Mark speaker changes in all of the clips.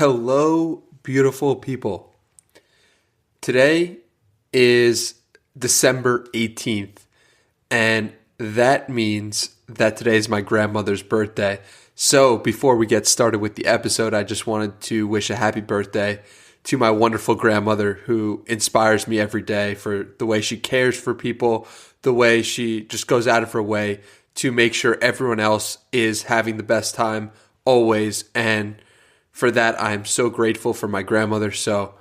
Speaker 1: Hello, beautiful people. Today is December 18th, and that means that today is my grandmother's birthday. So before we get started with the episode, I just wanted to wish a happy birthday to my wonderful grandmother who inspires me every day for the way she cares for people, the way she just goes out of her way to make sure everyone else is having the best time always. And for that, I'm so grateful for my grandmother. So,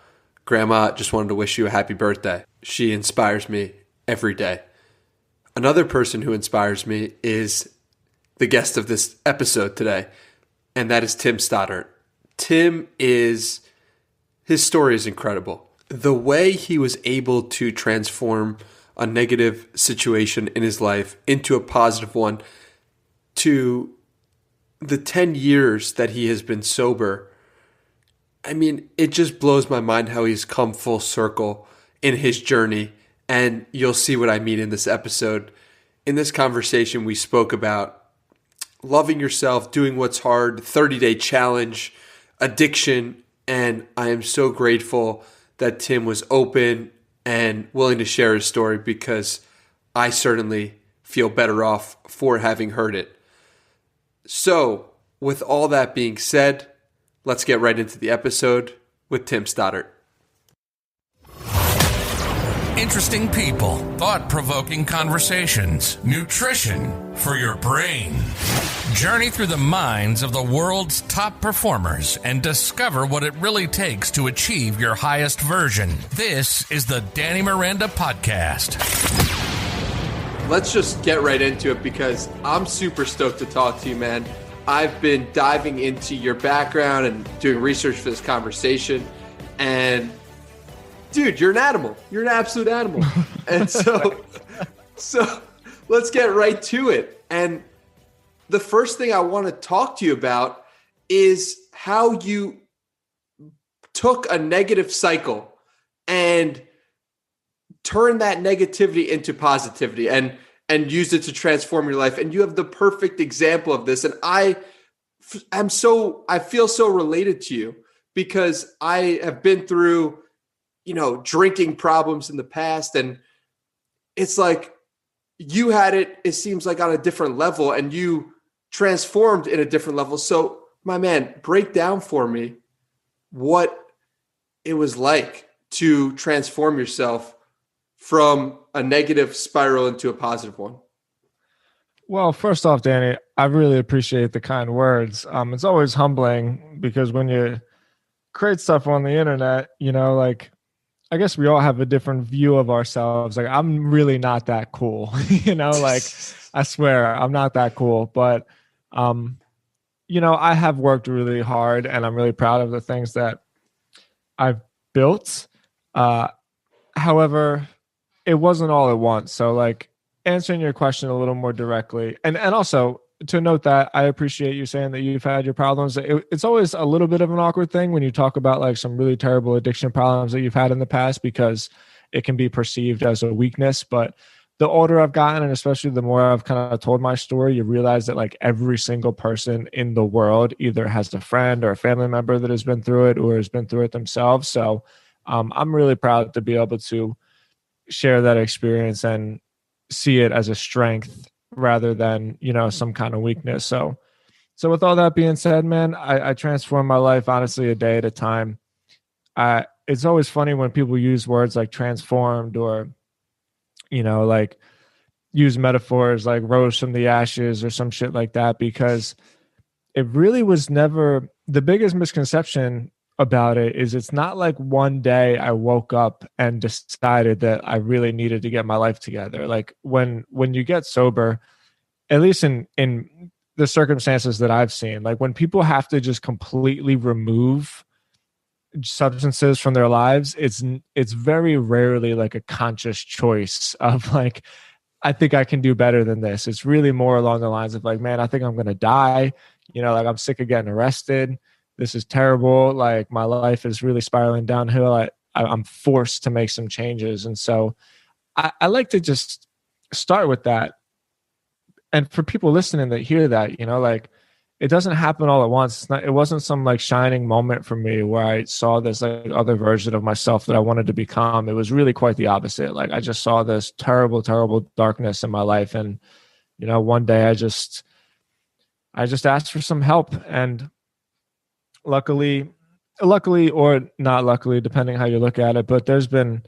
Speaker 1: Grandma, just wanted to wish you a happy birthday. She inspires me every day. Another person who inspires me is the guest of this episode today, and that is Tim Stoddart. His story is incredible. The way he was able to transform a negative situation in his life into a positive one, to the 10 years that he has been sober, I mean, it just blows my mind how he's come full circle in his journey. And you'll see what I mean in this episode. In this conversation, we spoke about loving yourself, doing what's hard, 30-day challenge, addiction. And I am so grateful that Tim was open and willing to share his story, because I certainly feel better off for having heard it. So, with all that being said, let's get right into the episode with Tim Stoddart.
Speaker 2: Interesting people, thought-provoking conversations, nutrition for your brain. Journey through the minds of the world's top performers and discover what it really takes to achieve your highest version. This is the Danny Miranda Podcast.
Speaker 1: Let's just get right into it, because I'm super stoked to talk to you, man. I've been diving into your background and doing research for this conversation. And dude, you're an animal. You're an absolute animal. And so let's get right to it. And the first thing I want to talk to you about is how you took a negative cycle and turned that negativity into positivity and used it to transform your life. And you have the perfect example of this. And I feel so related to you, because I have been through, drinking problems in the past. And it's like you had it seems like on a different level, and you transformed in a different level. So my man, break down for me what it was like to transform yourself from a negative spiral into a positive one.
Speaker 3: Well, first off, Danny, I really appreciate the kind words. It's always humbling, because when you create stuff on the internet, I guess we all have a different view of ourselves. Like, I'm really not that cool, I swear I'm not that cool. But, I have worked really hard, and I'm really proud of the things that I've built. However, it wasn't all at once. So, answering your question a little more directly, and also to note that I appreciate you saying that you've had your problems. It's always a little bit of an awkward thing when you talk about some really terrible addiction problems that you've had in the past, because it can be perceived as a weakness. But the older I've gotten, and especially the more I've kind of told my story, you realize that every single person in the world either has a friend or a family member that has been through it or has been through it themselves. So I'm really proud to be able to share that experience and see it as a strength rather than, some kind of weakness. So with all that being said, man, I transform my life honestly a day at a time. It's always funny when people use words like transformed, or, use metaphors like rose from the ashes or some shit like that, because it really was never the biggest misconception about it. Is it's not like one day I woke up and decided that I really needed to get my life together. Like when you get sober, at least in the circumstances that I've seen, when people have to just completely remove substances from their lives, it's very rarely a conscious choice of I think I can do better than this. It's really more along the lines of man, I think I'm going to die. I'm sick of getting arrested. This is terrible. My life is really spiraling downhill. I'm forced to make some changes. And so I like to just start with that. And for people listening that hear that, it doesn't happen all at once. It wasn't some like shining moment for me where I saw this like other version of myself that I wanted to become. It was really quite the opposite. Like I just saw this terrible, terrible darkness in my life. And, one day I just asked for some help, and luckily or not luckily, depending how you look at it, but there's been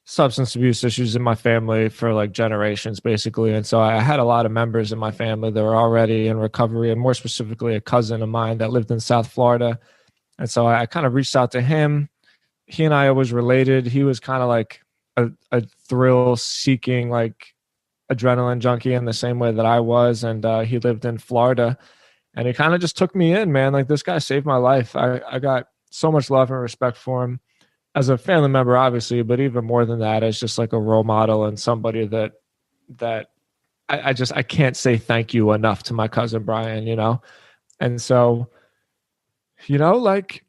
Speaker 3: substance abuse issues in my family for like generations, basically. And so I had a lot of members in my family that were already in recovery, and more specifically, a cousin of mine that lived in South Florida. And so I kind of reached out to him. He and I was related. He was kind of like a thrill seeking, like adrenaline junkie in the same way that I was. And he lived in Florida, and he kind of just took me in, man. Like, this guy saved my life. I got so much love and respect for him as a family member, obviously, but even more than that, as just like a role model and somebody that I can't say thank you enough to my cousin Brian, And so, like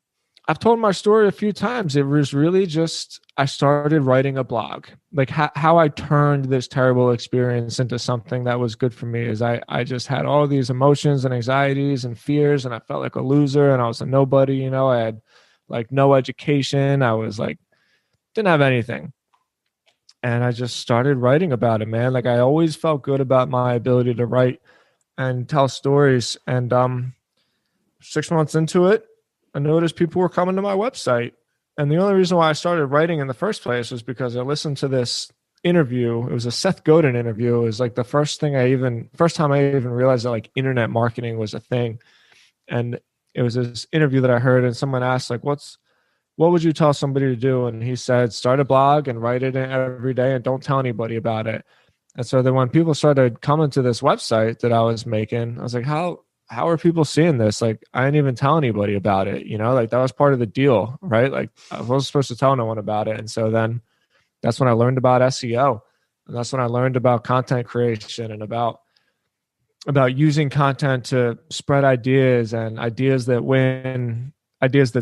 Speaker 3: I've told my story a few times. It was really just, I started writing a blog. Like how I turned this terrible experience into something that was good for me is I just had all these emotions and anxieties and fears, and I felt like a loser, and I was a nobody, I had like no education. I was like, didn't have anything. And I just started writing about it, man. Like I always felt good about my ability to write and tell stories. And 6 months into it, I noticed people were coming to my website. And the only reason why I started writing in the first place was because I listened to this interview. It was a Seth Godin interview. It was like the first time I even realized that like internet marketing was a thing. And it was this interview that I heard, and someone asked like, what would you tell somebody to do? And he said, start a blog and write it in every day and don't tell anybody about it. And so then when people started coming to this website that I was making, I was like, how are people seeing this? Like, I didn't even tell anybody about it, like that was part of the deal, right? Like I wasn't supposed to tell no one about it. And so then that's when I learned about SEO, and that's when I learned about content creation and about using content to spread ideas, and ideas that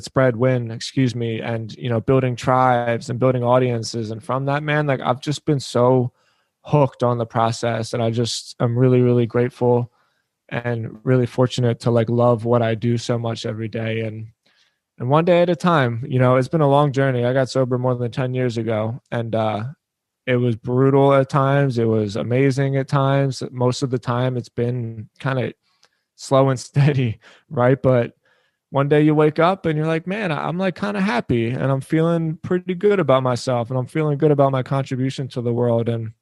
Speaker 3: spread win, and, building tribes and building audiences. And from that, man, like I've just been so hooked on the process, and I'm really, really grateful and really fortunate to like love what I do so much every day. And one day at a time, it's been a long journey. I got sober more than 10 years ago, and, it was brutal at times. It was amazing at times. Most of the time it's been kind of slow and steady, right? But one day you wake up and you're like, man, I'm like kind of happy, and I'm feeling pretty good about myself, and I'm feeling good about my contribution to the world. And,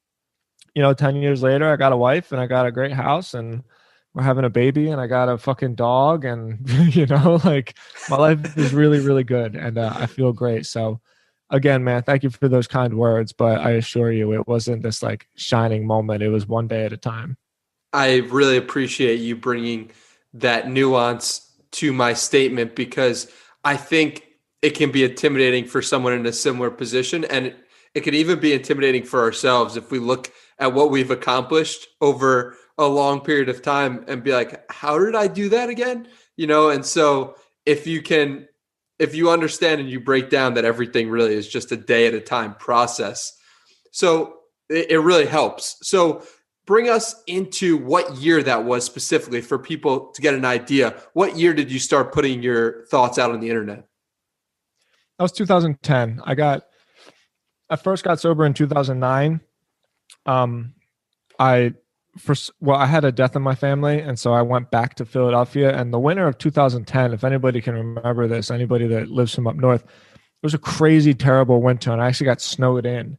Speaker 3: 10 years later, I got a wife and I got a great house, and we're having a baby, and I got a fucking dog, and, like my life is really, really good, and I feel great. So again, man, thank you for those kind words, but I assure you it wasn't this like shining moment. It was one day at a time.
Speaker 1: I really appreciate you bringing that nuance to my statement, because I think it can be intimidating for someone in a similar position. And it can even be intimidating for ourselves if we look at what we've accomplished over a long period of time and be like, how did I do that again? And so if you understand and you break down that everything really is just a day at a time process, so it really helps. So bring us into what year that was specifically for people to get an idea. What year did you start putting your thoughts out on the internet?
Speaker 3: That was 2010. I first got sober in 2009. I had a death in my family, and so I went back to Philadelphia. And the winter of 2010, if anybody can remember this, anybody that lives from up north, it was a crazy, terrible winter, and I actually got snowed in.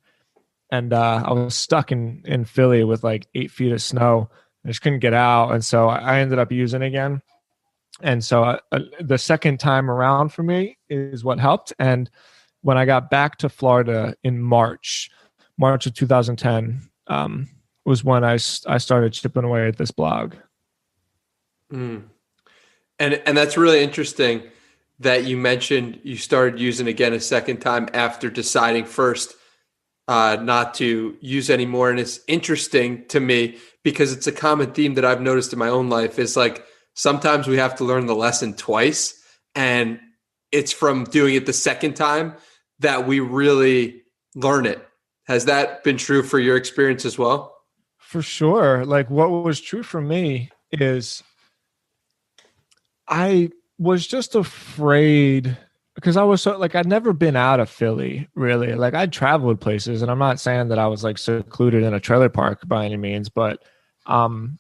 Speaker 3: And I was stuck in Philly with like 8 feet of snow. I just couldn't get out, and so I ended up using it again. And so the second time around for me is what helped. And when I got back to Florida in March of 2010, was when I started chipping away at this blog.
Speaker 1: And that's really interesting that you mentioned you started using again a second time after deciding first not to use anymore. And it's interesting to me because it's a common theme that I've noticed in my own life is like, sometimes we have to learn the lesson twice, and it's from doing it the second time that we really learn it. Has that been true for your experience as well?
Speaker 3: For sure. Like what was true for me is I was just afraid because I was so like I'd never been out of Philly really. Like I'd traveled places, and I'm not saying that I was like secluded in a trailer park by any means, but um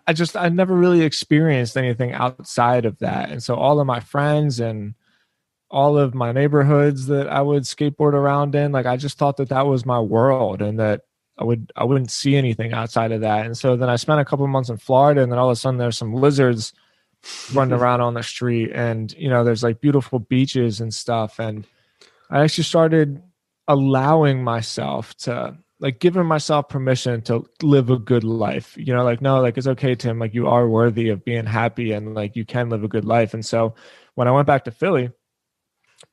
Speaker 3: I never really experienced anything outside of that. And so all of my friends and all of my neighborhoods that I would skateboard around in, like I just thought that that was my world and that I wouldn't see anything outside of that. And so then I spent a couple of months in Florida, and then all of a sudden there's some lizards running around on the street, and there's like beautiful beaches and stuff. And I actually started allowing myself to like giving myself permission to live a good life. Like, no, like it's okay, Tim, like you are worthy of being happy and like you can live a good life. And so when I went back to Philly,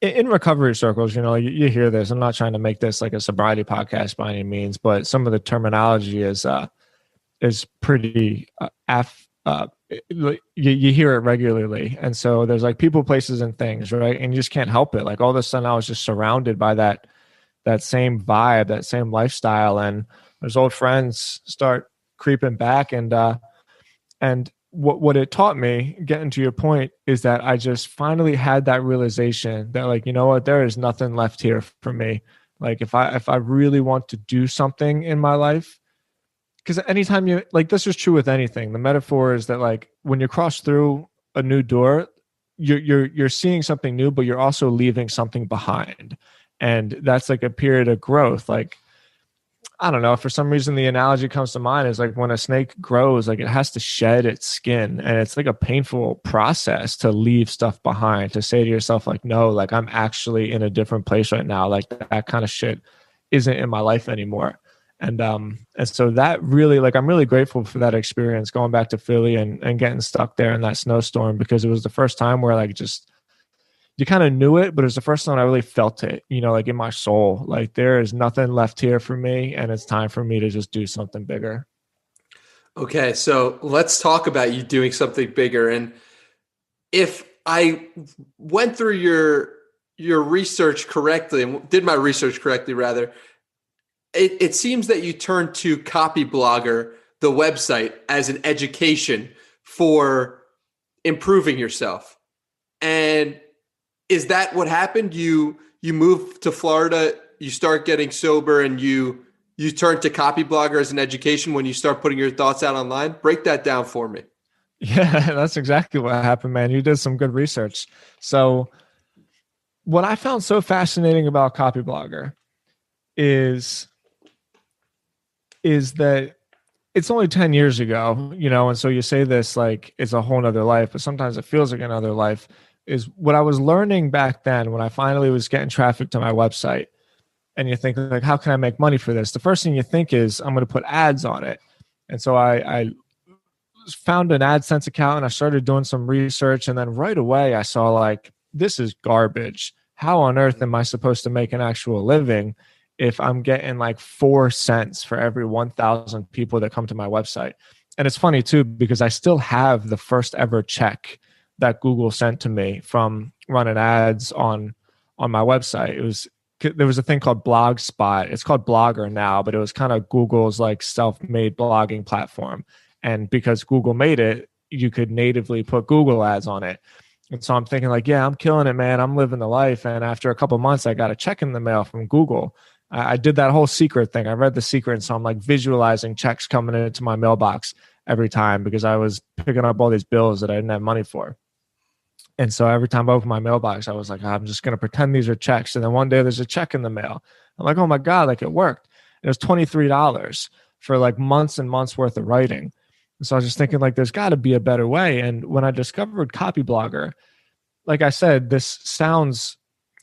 Speaker 3: in recovery circles, you hear this. I'm not trying to make this like a sobriety podcast by any means, but some of the terminology is pretty you hear it regularly. And so there's like people, places, and things, right? And you just can't help it. Like all of a sudden I was just surrounded by that same vibe, that same lifestyle. And those old friends start creeping back. And what it taught me, getting to your point, is that I just finally had that realization that like, you know what, there is nothing left here for me. Like if I really want to do something in my life, because anytime you like, this is true with anything. The metaphor is that like when you cross through a new door, you're seeing something new, but you're also leaving something behind. And that's like a period of growth. Like, I don't know, for some reason, the analogy comes to mind is like when a snake grows, like it has to shed its skin, and it's like a painful process to leave stuff behind, to say to yourself like, no, like I'm actually in a different place right now. Like that kind of shit isn't in my life anymore. And so that really, like, I'm really grateful for that experience going back to Philly and getting stuck there in that snowstorm, because it was the first time where like just, you kind of knew it, but it was the first time I really felt it, like in my soul, like there is nothing left here for me and it's time for me to just do something bigger.
Speaker 1: Okay, so let's talk about you doing something bigger. And if I went through your research correctly, and did my research correctly rather, it seems that you turned to Copyblogger, the website, as an education for improving yourself. And is that what happened? You moved to Florida, you start getting sober, and you turn to Copyblogger as an education when you start putting your thoughts out online? Break that down for me.
Speaker 3: Yeah, that's exactly what happened, man. You did some good research. So what I found so fascinating about Copyblogger is that it's only 10 years ago, and so you say this like it's a whole nother life, but sometimes it feels like another life. Is what I was learning back then when I finally was getting traffic to my website. And you think like, how can I make money for this? The first thing you think is I'm going to put ads on it. And so I found an AdSense account and I started doing some research. And then right away I saw like, this is garbage. How on earth am I supposed to make an actual living if I'm getting like 4 cents for every 1,000 people that come to my website? And it's funny too, because I still have the first ever check that Google sent to me from running ads on my website. There was a thing called Blogspot. It's called Blogger now, but it was kind of Google's like self-made blogging platform. And because Google made it, you could natively put Google ads on it. And so I'm thinking like, yeah, I'm killing it, man. I'm living the life. And after a couple of months, I got a check in the mail from Google. I did that whole secret thing. I read The Secret. And so I'm like visualizing checks coming into my mailbox every time, because I was picking up all these bills that I didn't have money for. And so every time I opened my mailbox, I was like, I'm just going to pretend these are checks. And then one day there's a check in the mail. I'm like, oh my God, like it worked. And it was $23 for like months and months worth of writing. And so I was just thinking like, there's got to be a better way. And when I discovered Copyblogger, like I said, this sounds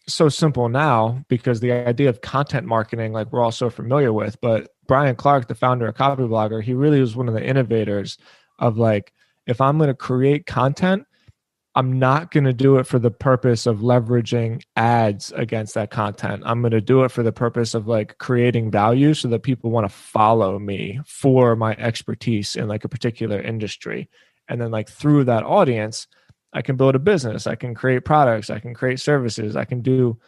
Speaker 3: so simple now because the idea of content marketing, like we're all so familiar with, but Brian Clark, the founder of Copyblogger, he really was one of the innovators of like, if I'm going to create content, I'm not going to do it for the purpose of leveraging ads against that content. I'm going to do it for the purpose of like creating value so that people want to follow me for my expertise in like a particular industry. And then like through that audience, I can build a business. I can create products. I can create services. I can do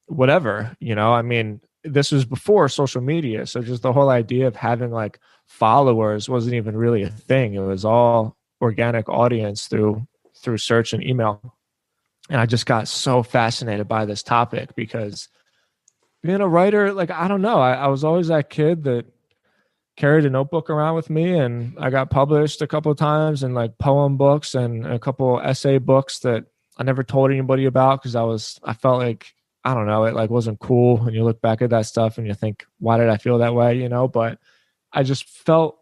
Speaker 3: whatever, I mean, this was before social media. So just the whole idea of having like followers wasn't even really a thing. It was all organic audience through through search and email. And I just got so fascinated by this topic because being a writer, like, I don't know, I was always that kid that carried a notebook around with me, and I got published a couple of times in like poem books and a couple essay books that I never told anybody about because I felt like, I don't know, it like wasn't cool. And you look back at that stuff and you think, why did I feel that way? You know, but I just felt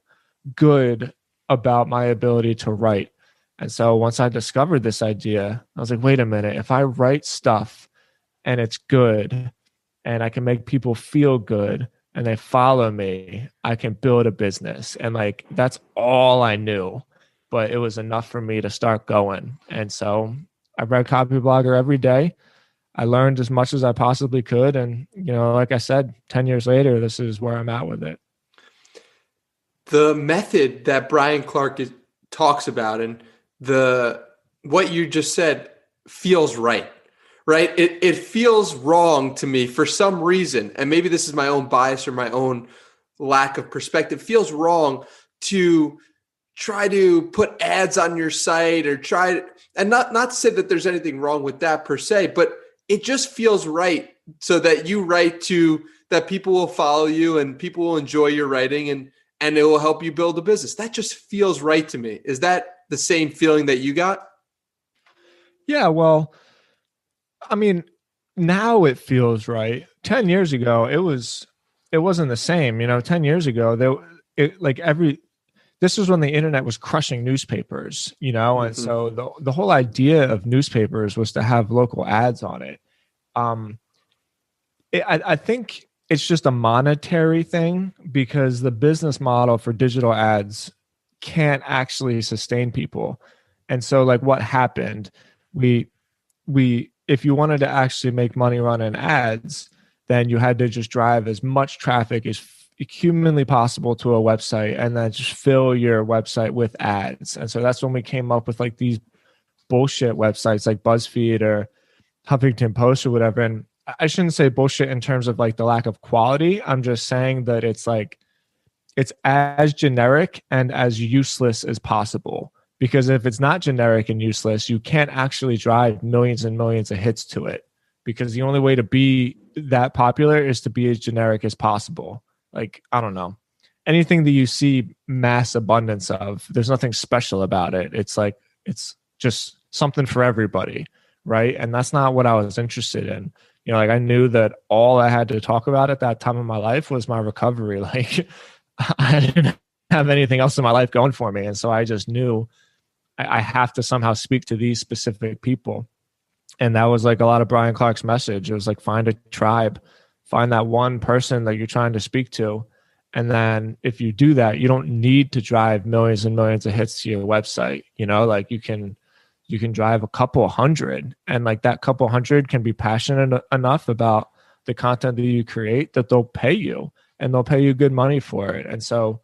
Speaker 3: good about my ability to write. And so once I discovered this idea, I was like, wait a minute, if I write stuff and it's good and I can make people feel good and they follow me, I can build a business. And like, that's all I knew, but it was enough for me to start going. And so I read Copyblogger every day. I learned as much as I possibly could. And, you know, like I said, 10 years later, this is where I'm at with it.
Speaker 1: The method that Brian Clark talks about and what you just said feels right? It feels wrong to me for some reason. And maybe this is my own bias or my own lack of perspective. It feels wrong to try to put ads on your site or and not to say that there's anything wrong with that per se, but it just feels right so that you write that people will follow you and people will enjoy your writing and it will help you build a business. That just feels right to me. Is that the same feeling that you got?
Speaker 3: Yeah, well, I mean, now it feels right. 10 years ago, it wasn't the same. You know, 10 years ago, this was when the internet was crushing newspapers, you know, and so the whole idea of newspapers was to have local ads on it. I think it's just a monetary thing because the business model for digital ads can't actually sustain people. And so like what happened, we if you wanted to actually make money running ads, then you had to just drive as much traffic as humanly possible to a website and then just fill your website with ads. And so that's when we came up with like these bullshit websites like BuzzFeed or Huffington Post or whatever. And I shouldn't say bullshit in terms of like the lack of quality. I'm just saying that it's like, it's as generic and as useless as possible. Because if it's not generic and useless, you can't actually drive millions and millions of hits to it. Because the only way to be that popular is to be as generic as possible. Like, I don't know. Anything that you see mass abundance of, there's nothing special about it. It's like, it's just something for everybody, right? And that's not what I was interested in. You know, like I knew that all I had to talk about at that time of my life was my recovery. Like I didn't have anything else in my life going for me. And so I just knew I have to somehow speak to these specific people. And that was like a lot of Brian Clark's message. It was like, find a tribe, find that one person that you're trying to speak to. And then if you do that, you don't need to drive millions and millions of hits to your website. You know, like you can drive a couple hundred, and like that couple hundred can be passionate enough about the content that you create that they'll pay you, and they'll pay you good money for it. And so,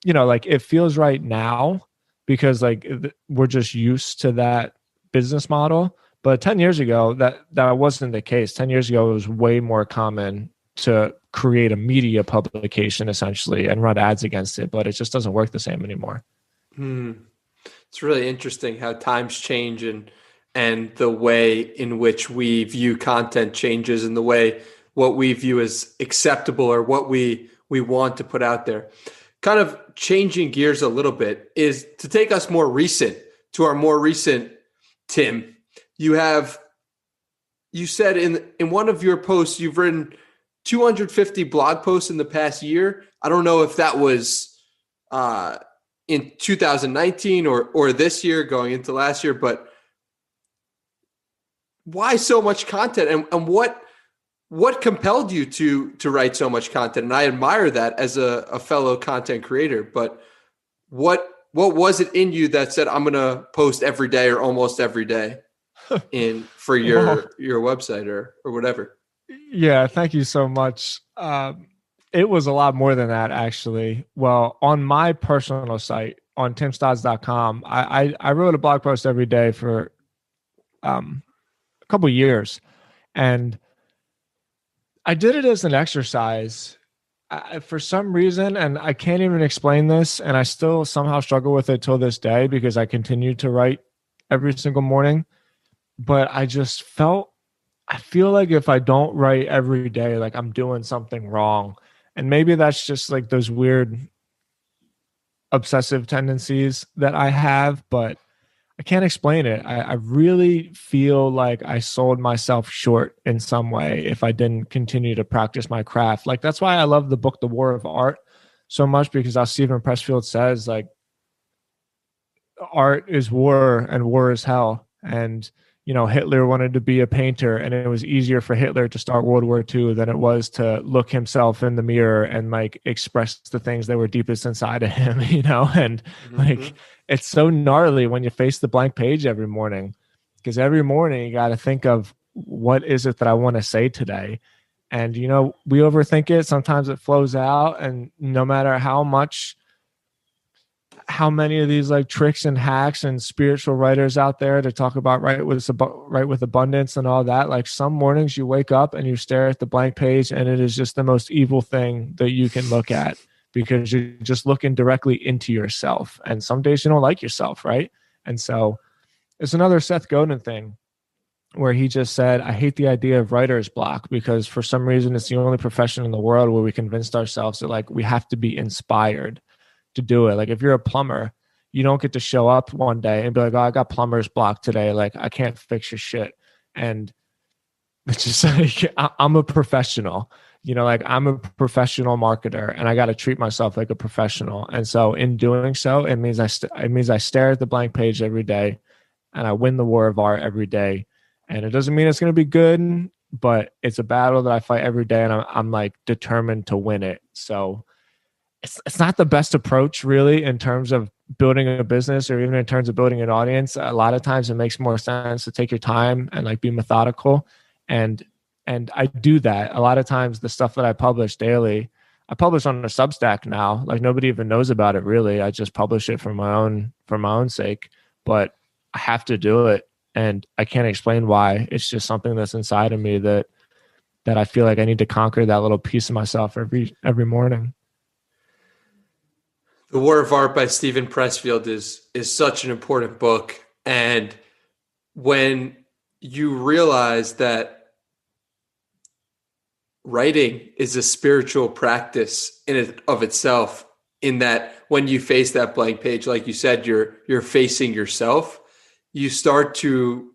Speaker 3: you know, like it feels right now because like we're just used to that business model. But 10 years ago, that wasn't the case. 10 years ago, it was way more common to create a media publication essentially and run ads against it, but it just doesn't work the same anymore.
Speaker 1: It's really interesting how times change and the way in which we view content changes and the way what we view as acceptable or what we want to put out there. Kind of changing gears a little bit is to take us more recent to our more recent Tim. You said in one of your posts, you've written 250 blog posts in the past year. I don't know if that was in 2019 or this year going into last year, but why so much content and what compelled you to write so much content? And I admire that as a fellow content creator, but what was it in you that said, I'm going to post every day or almost every day for your website or whatever?
Speaker 3: Yeah, thank you so much. It was a lot more than that, actually. Well, on my personal site, on timstodds.com, I wrote a blog post every day for a couple of years. And I did it as an exercise. For some reason, and I can't even explain this, and I still somehow struggle with it till this day because I continue to write every single morning, but I feel like if I don't write every day, like I'm doing something wrong. And maybe that's just like those weird obsessive tendencies that I have, but I can't explain it. I really feel like I sold myself short in some way if I didn't continue to practice my craft. Like that's why I love the book, The War of Art, so much, because as Stephen Pressfield says, like art is war and war is hell. And, Hitler wanted to be a painter, and it was easier for Hitler to start World War II than it was to look himself in the mirror and like express the things that were deepest inside of him, and like it's so gnarly when you face the blank page every morning, because every morning you got to think of what is it that I want to say today. And, we overthink it. Sometimes it flows out, and no matter how many of these like tricks and hacks and spiritual writers out there to talk about right with abundance and all that, like some mornings you wake up and you stare at the blank page and it is just the most evil thing that you can look at, because you're just looking directly into yourself, and some days you don't like yourself, right? And so it's another Seth Godin thing where he just said, I hate the idea of writer's block, because for some reason it's the only profession in the world where we convinced ourselves that like we have to be inspired to do it. Like if you're a plumber, you don't get to show up one day and be like, oh, I got plumber's block today, like I can't fix your shit. And it's just like I'm a professional, like I'm a professional marketer, and I got to treat myself like a professional. And so in doing so, it means I stare at the blank page every day, and I win the war of art every day. And it doesn't mean it's going to be good, but it's a battle that I fight every day, and I'm like determined to win it. So it's not the best approach really in terms of building a business or even in terms of building an audience. A lot of times it makes more sense to take your time and like be methodical. And I do that. A lot of times the stuff that I publish daily, I publish on a Substack now. Like nobody even knows about it really. I just publish it for my own sake, but I have to do it. And I can't explain why. It's just something that's inside of me that I feel like I need to conquer that little piece of myself every morning.
Speaker 1: The War of Art by Stephen Pressfield is such an important book. And when you realize that writing is a spiritual practice in and of itself, in that when you face that blank page, like you said, you're facing yourself, you start to,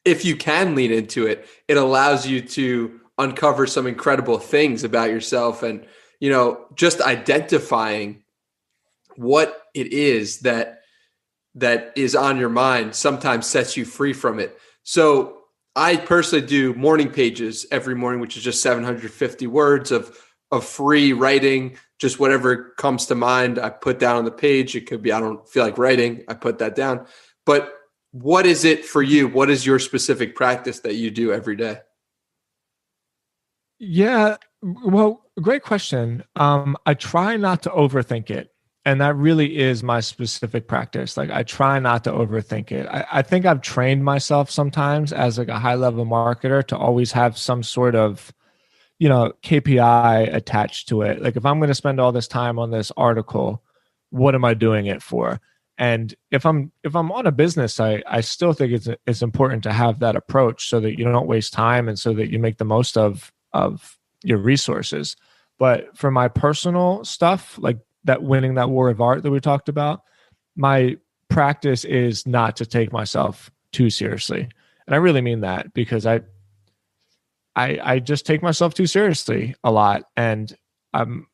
Speaker 1: if you can lean into it, it allows you to uncover some incredible things about yourself. And, just identifying what it is that is on your mind sometimes sets you free from it. So I personally do morning pages every morning, which is just 750 words of free writing, just whatever comes to mind, I put down on the page. It could be, I don't feel like writing, I put that down. But what is it for you? What is your specific practice that you do every day?
Speaker 3: Yeah, well, great question. I try not to overthink it. And that really is my specific practice. Like I try not to overthink it. I think I've trained myself sometimes as like a high level marketer to always have some sort of, KPI attached to it. Like if I'm going to spend all this time on this article, what am I doing it for? And if I'm on a business site, I still think it's important to have that approach so that you don't waste time and so that you make the most of your resources. But for my personal stuff, like that winning that war of art that we talked about, my practice is not to take myself too seriously. And I really mean that, because I just take myself too seriously a lot, and I'm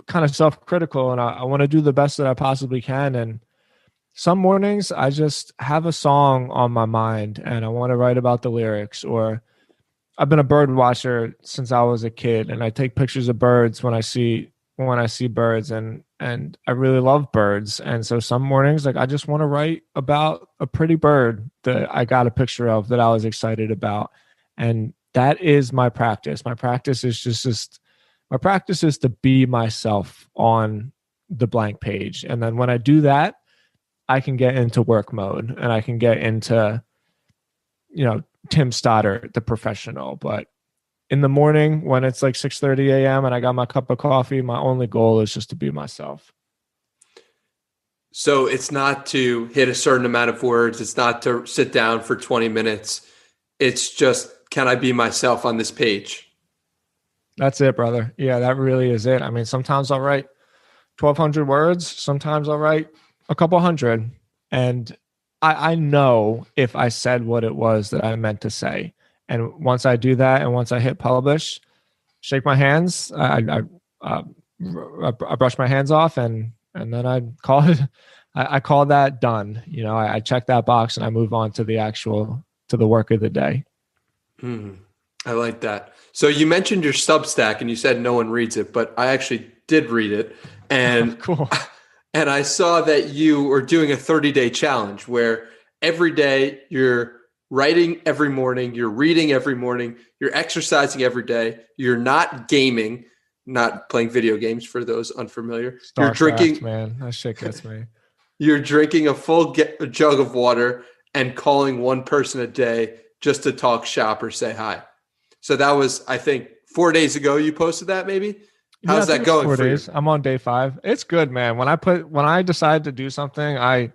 Speaker 3: kind of self-critical, and I want to do the best that I possibly can. And some mornings I just have a song on my mind and I want to write about the lyrics. Or I've been a bird watcher since I was a kid, and I take pictures of birds when I see birds, and I really love birds. And so some mornings, like I just want to write about a pretty bird that I got a picture of that I was excited about. And that is my practice. My practice is my practice is to be myself on the blank page. And then when I do that, I can get into work mode and I can get into, Tim Stoddart, the professional. But in the morning when it's like 6:30 a.m. and I got my cup of coffee, my only goal is just to be myself.
Speaker 1: So it's not to hit a certain amount of words. It's not to sit down for 20 minutes. It's just, can I be myself on this page?
Speaker 3: That's it, brother. Yeah, that really is it. I mean, sometimes I'll write 1,200 words. Sometimes I'll write a couple hundred. And I know if I said what it was that I meant to say. And once I do that, and once I hit publish, shake my hands, I brush my hands off, and then I call it. I call that done. You know, I check that box and I move on to the work of the day.
Speaker 1: I like that. So you mentioned your Substack and you said no one reads it, but I actually did read it. And
Speaker 3: Cool.
Speaker 1: And I saw that you were doing a 30-day challenge where every day you're writing every morning, you're reading every morning, you're exercising every day, you're not gaming, not playing video games for those unfamiliar. You're drinking,
Speaker 3: man. That shit gets me.
Speaker 1: You're drinking a full jug of water and calling one person a day just to talk shop or say hi. So that was, I think, 4 days ago you posted that maybe? How's that going
Speaker 3: 4
Speaker 1: for
Speaker 3: days.
Speaker 1: you?
Speaker 3: I'm on day 5. It's good, man. When I decide to do something, I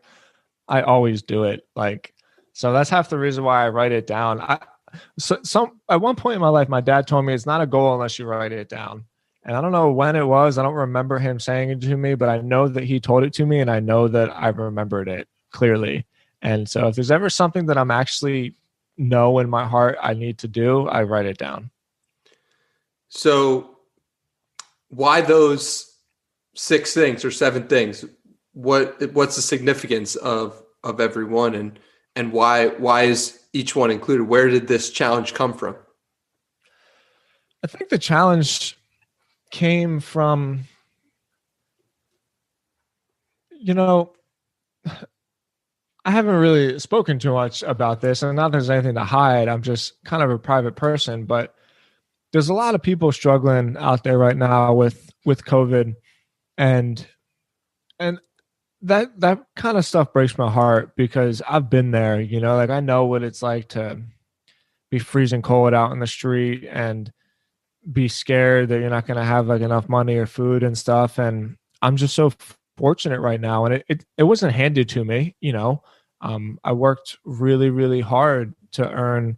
Speaker 3: always do it. Like, so that's half the reason why I write it down. At one point in my life, my dad told me it's not a goal unless you write it down. And I don't know when it was. I don't remember him saying it to me, but I know that he told it to me, and I know that I remembered it clearly. And so if there's ever something that I'm actually know in my heart I need to do, I write it down.
Speaker 1: So why those 6 things or 7 things? What's the significance of every one, and why is each one included? Where did this challenge come from?
Speaker 3: I think the challenge came from, you know, I haven't really spoken too much about this, and not that there's anything to hide. I'm just kind of a private person, but there's a lot of people struggling out there right now with COVID, and that kind of stuff breaks my heart because I've been there, you know, like I know what it's like to be freezing cold out in the street and be scared that you're not going to have like enough money or food and stuff. And I'm just so fortunate right now. And it wasn't handed to me, you know. I worked really, really hard to earn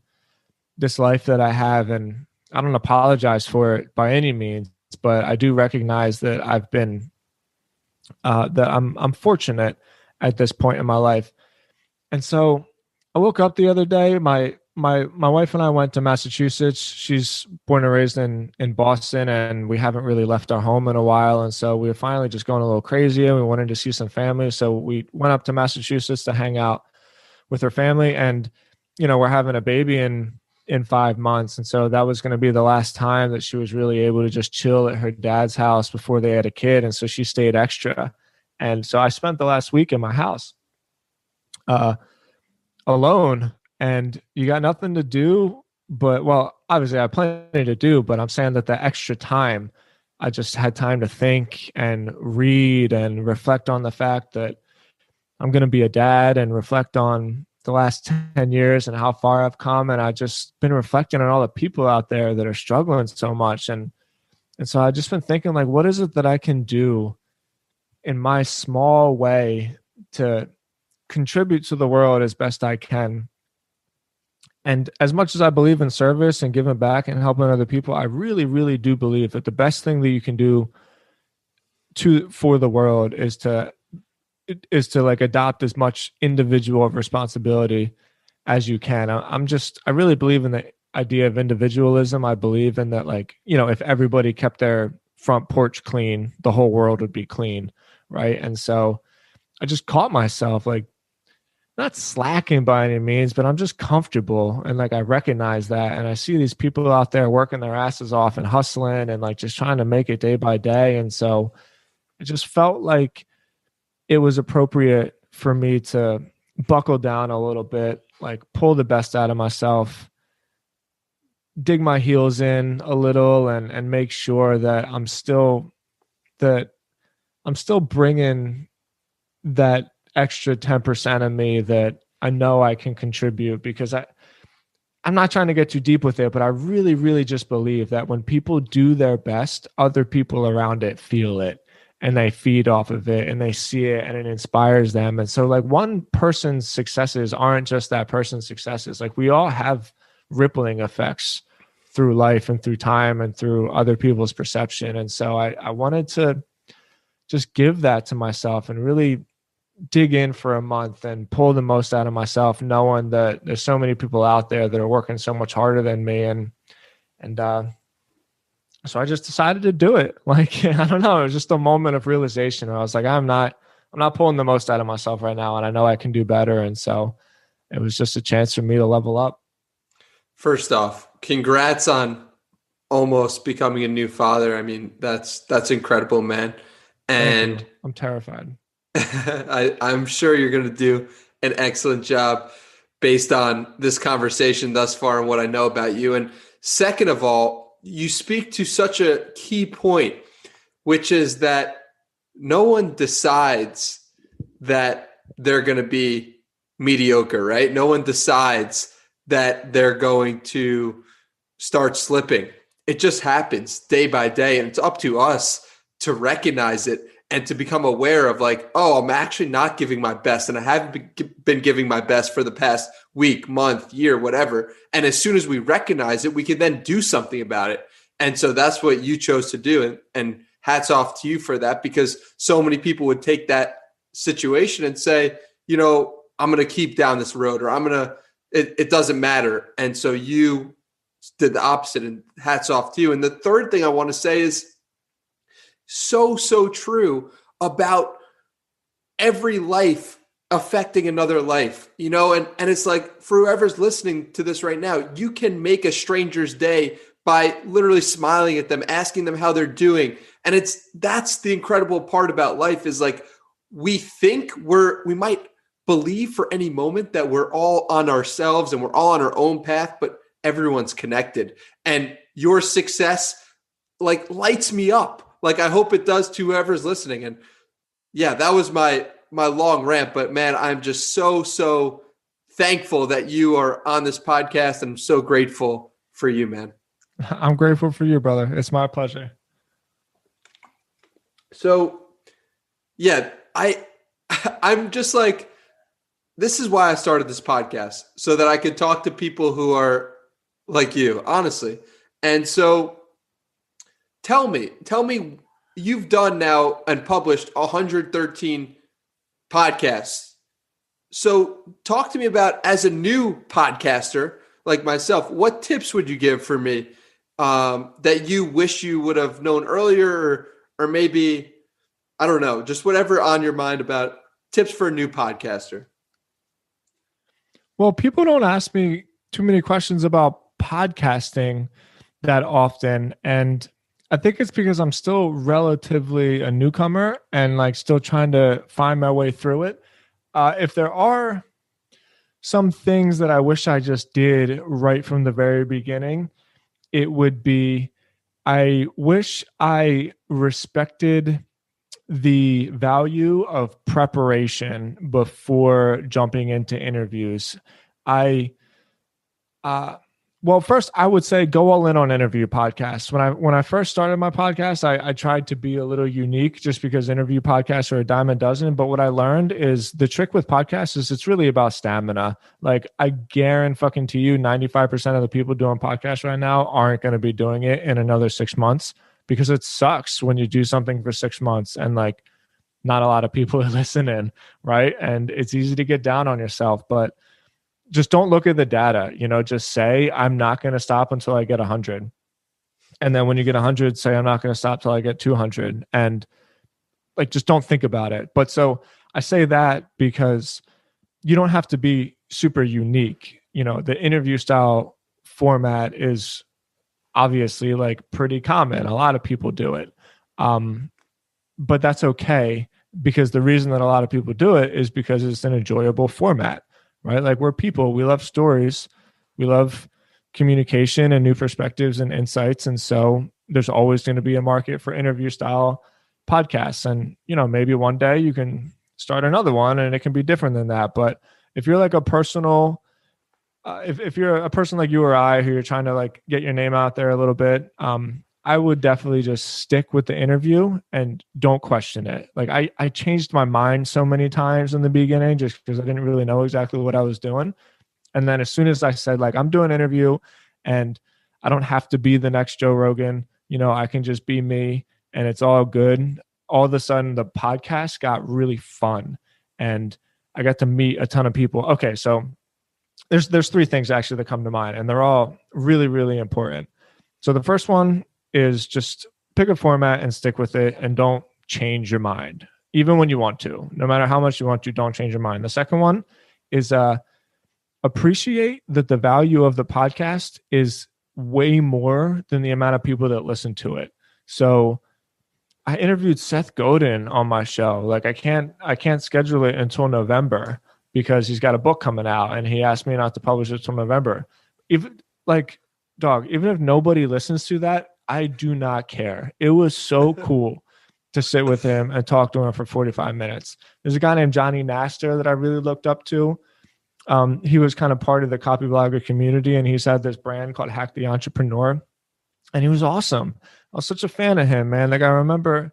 Speaker 3: this life that I have. And I don't apologize for it by any means, but I do recognize that I've been, that I'm fortunate at this point in my life. And so I woke up the other day, my wife and I went to Massachusetts. She's born and raised in Boston, and we haven't really left our home in a while. And so we were finally just going a little crazy, and we wanted to see some family. So we went up to Massachusetts to hang out with her family. And, you know, we're having a baby in 5 months. And so that was going to be the last time that she was really able to just chill at her dad's house before they had a kid. And so she stayed extra. And so I spent the last week in my house alone. And you got nothing to do, but, well, obviously I have plenty to do, but I'm saying that the extra time, I just had time to think and read and reflect on the fact that I'm going to be a dad, and reflect on the last 10 years and how far I've come. And I've just been reflecting on all the people out there that are struggling so much. And so I've just been thinking, like, what is it that I can do in my small way to contribute to the world as best I can? And as much as I believe in service and giving back and helping other people, I really, really do believe that the best thing that you can do for the world is to like adopt as much individual responsibility as you can. I really believe in the idea of individualism. I believe in that, like, you know, if everybody kept their front porch clean, the whole world would be clean. Right. And so I just caught myself, like, not slacking by any means, but I'm just comfortable. And like, I recognize that. And I see these people out there working their asses off and hustling and like just trying to make it day by day. And so it just felt like it was appropriate for me to buckle down a little bit, like pull the best out of myself, dig my heels in a little, and make sure that I'm still bringing that extra 10% of me that I know I can contribute, because I'm not trying to get too deep with it, but I really, really just believe that when people do their best, other people around it feel it. and they feed off of it and they see it and it inspires them. And so like one person's successes aren't just that person's successes. Like we all have rippling effects through life and through time and through other people's perception. And so I wanted to just give that to myself and really dig in for a month and pull the most out of myself, knowing that there's so many people out there that are working so much harder than me. And so I just decided to do it. Like, I don't know, it was just a moment of realization. I was like, I'm not pulling the most out of myself right now. And I know I can do better. And so it was just a chance for me to level up.
Speaker 1: First off, congrats on almost becoming a new father. I mean, that's incredible, man. And
Speaker 3: I'm terrified.
Speaker 1: I'm sure you're going to do an excellent job based on this conversation thus far and what I know about you. And second of all, you speak to such a key point, which is that no one decides that they're going to be mediocre, right? No one decides that they're going to start slipping. It just happens day by day. And it's up to us to recognize it and to become aware of like, oh, I'm actually not giving my best. And I haven't been giving my best for the past week, month, year, whatever. And as soon as we recognize it, we can then do something about it. And so that's what you chose to do. And hats off to you for that, because so many people would take that situation and say, you know, I'm going to keep down this road, or it doesn't matter. And so you did the opposite, and hats off to you. And the third thing I want to say is so true about every life affecting another life, you know, and it's like for whoever's listening to this right now, you can make a stranger's day by literally smiling at them, asking them how they're doing. And that's the incredible part about life is like, we think we might believe for any moment that we're all on ourselves and we're all on our own path, but everyone's connected. And your success like lights me up. Like, I hope it does to whoever's listening. And yeah, that was my long rant, but man, I'm just so thankful that you are on this podcast. And I'm so grateful for you, man.
Speaker 3: I'm grateful for you, brother. It's my pleasure.
Speaker 1: So yeah, I'm just like, this is why I started this podcast, so that I could talk to people who are like you, honestly. And so tell me, you've done now and published 113 podcasts. So talk to me about, as a new podcaster like myself, what tips would you give for me that you wish you would have known earlier, or maybe, I don't know, just whatever on your mind about tips for a new podcaster?
Speaker 3: Well, people don't ask me too many questions about podcasting that often. And I think it's because I'm still relatively a newcomer and like still trying to find my way through it. If there are some things that I wish I just did right from the very beginning, it would be, I wish I respected the value of preparation before jumping into interviews. Well, first I would say go all in on interview podcasts. When I first started my podcast, I tried to be a little unique just because interview podcasts are a dime a dozen. But what I learned is the trick with podcasts is it's really about stamina. Like, I guarantee you 95% of the people doing podcasts right now aren't going to be doing it in another 6 months, because it sucks when you do something for 6 months and like not a lot of people are listening, right? And it's easy to get down on yourself, but just don't look at the data, you know, just say, I'm not going to stop until I get 100. And then when you get 100, say, I'm not going to stop till I get 200. And like, just don't think about it. But so I say that because you don't have to be super unique. You know, the interview style format is obviously like pretty common. A lot of people do it. But that's okay, because the reason that a lot of people do it is because it's an enjoyable format. Right? Like, we're people, we love stories, we love communication and new perspectives and insights. And so there's always going to be a market for interview style podcasts. And, you know, maybe one day you can start another one and it can be different than that. But if you're like a personal, if you're a person like you or I, who you're trying to like get your name out there a little bit, I would definitely just stick with the interview and don't question it. Like I changed my mind so many times in the beginning just because I didn't really know exactly what I was doing. And then as soon as I said, like, I'm doing an interview and I don't have to be the next Joe Rogan, I can just be me and it's all good. All of a sudden the podcast got really fun and I got to meet a ton of people. Okay. So there's three things actually that come to mind and they're all really, really important. So the first one is just pick a format and stick with it and don't change your mind, even when you want to. No matter how much you want to, don't change your mind. The second one is appreciate that the value of the podcast is way more than the amount of people that listen to it. So I interviewed Seth Godin on my show. Like I can't schedule it until November because he's got a book coming out and he asked me not to publish it till November. Even if nobody listens to that, I do not care. It was so cool to sit with him and talk to him for 45 minutes. There's a guy named Johnny Naster that I really looked up to. He was kind of part of the Copyblogger community and he's had this brand called Hack the Entrepreneur and he was awesome. I was such a fan of him, man. Like I remember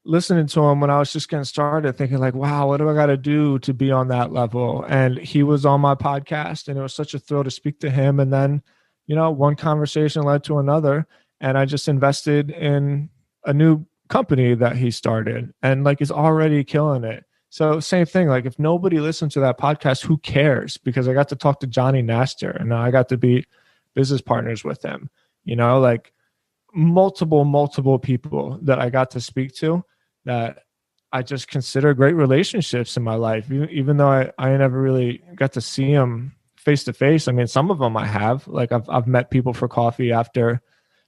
Speaker 3: listening to him when I was just getting started thinking like, wow, what do I got to do to be on that level? And he was on my podcast and it was such a thrill to speak to him. And then, one conversation led to another and I just invested in a new company that he started and like is already killing it. So same thing, like if nobody listens to that podcast, who cares? Because I got to talk to Johnny Naster and I got to be business partners with him, like multiple people that I got to speak to that I just consider great relationships in my life, even though I never really got to see them face to face. I mean, some of them I have, like I've met people for coffee after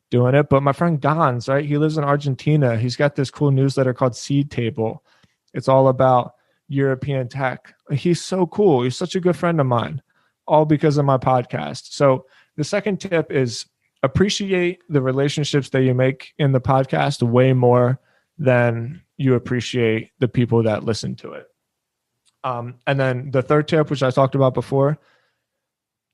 Speaker 3: doing it, but my friend Gons, right? He lives in Argentina. He's got this cool newsletter called Seed Table. It's all about European tech. He's so cool. He's such a good friend of mine, all because of my podcast. So the second tip is appreciate the relationships that you make in the podcast way more than you appreciate the people that listen to it. And then the third tip, which I talked about before,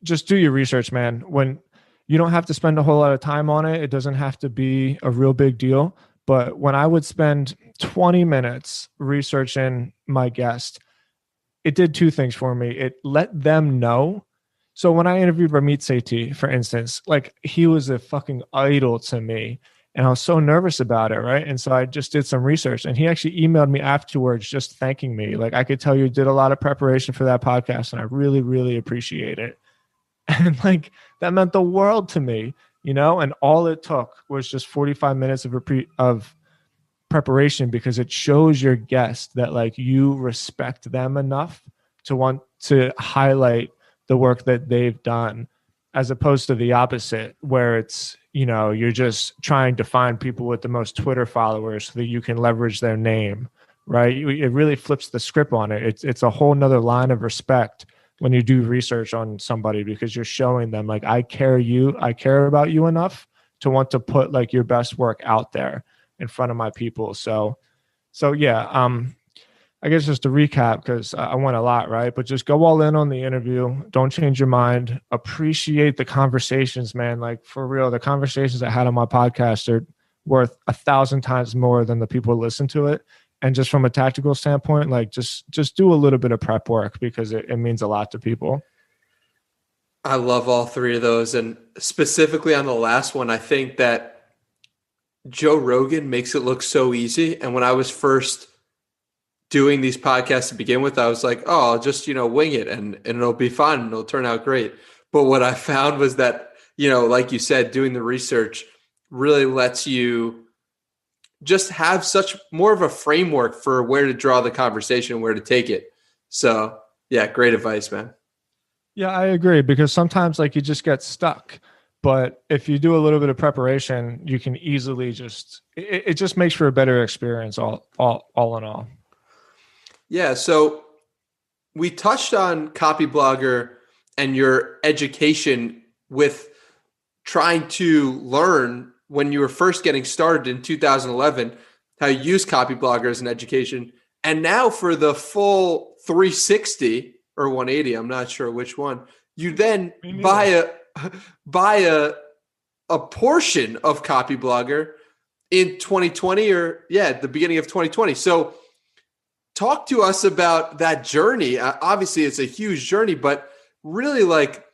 Speaker 3: just do your research, man. When you don't have to spend a whole lot of time on it, it doesn't have to be a real big deal. But when I would spend 20 minutes researching my guest, it did two things for me. It let them know. So when I interviewed Ramit Sethi, for instance, like he was a fucking idol to me and I was so nervous about it, right? And so I just did some research and he actually emailed me afterwards just thanking me. Like I could tell you did a lot of preparation for that podcast and I really, really appreciate it. And like that meant the world to me, and all it took was just 45 minutes of preparation because it shows your guest that like you respect them enough to want to highlight the work that they've done, as opposed to the opposite where it's, you're just trying to find people with the most Twitter followers so that you can leverage their name, right? It really flips the script on it. It's a whole nother line of respect when you do research on somebody because you're showing them like, I care about you enough to want to put like your best work out there in front of my people. So yeah, I guess just to recap, because I went a lot, right? But just go all in on the interview. Don't change your mind. Appreciate the conversations, man. Like for real, the conversations I had on my podcast are worth 1,000 times more than the people who listen to it. And just from a tactical standpoint, like just do a little bit of prep work because it means a lot to people.
Speaker 1: I love all three of those. And specifically on the last one, I think that Joe Rogan makes it look so easy. And when I was first doing these podcasts to begin with, I was like, oh, I'll just, wing it and it'll be fun and it'll turn out great. But what I found was that, like you said, doing the research really lets you just have such more of a framework for where to draw the conversation, where to take it. So yeah, great advice, man.
Speaker 3: Yeah, I agree because sometimes like you just get stuck, but if you do a little bit of preparation, you can easily it just makes for a better experience all in all.
Speaker 1: Yeah. So we touched on Copyblogger and your education with trying to learn when you were first getting started in 2011, how you use Copyblogger as an education. And now for the full 360 or 180, I'm not sure which one, you then buy a a portion of Copyblogger in 2020 or the beginning of 2020. So talk to us about that journey. Obviously it's a huge journey, but really like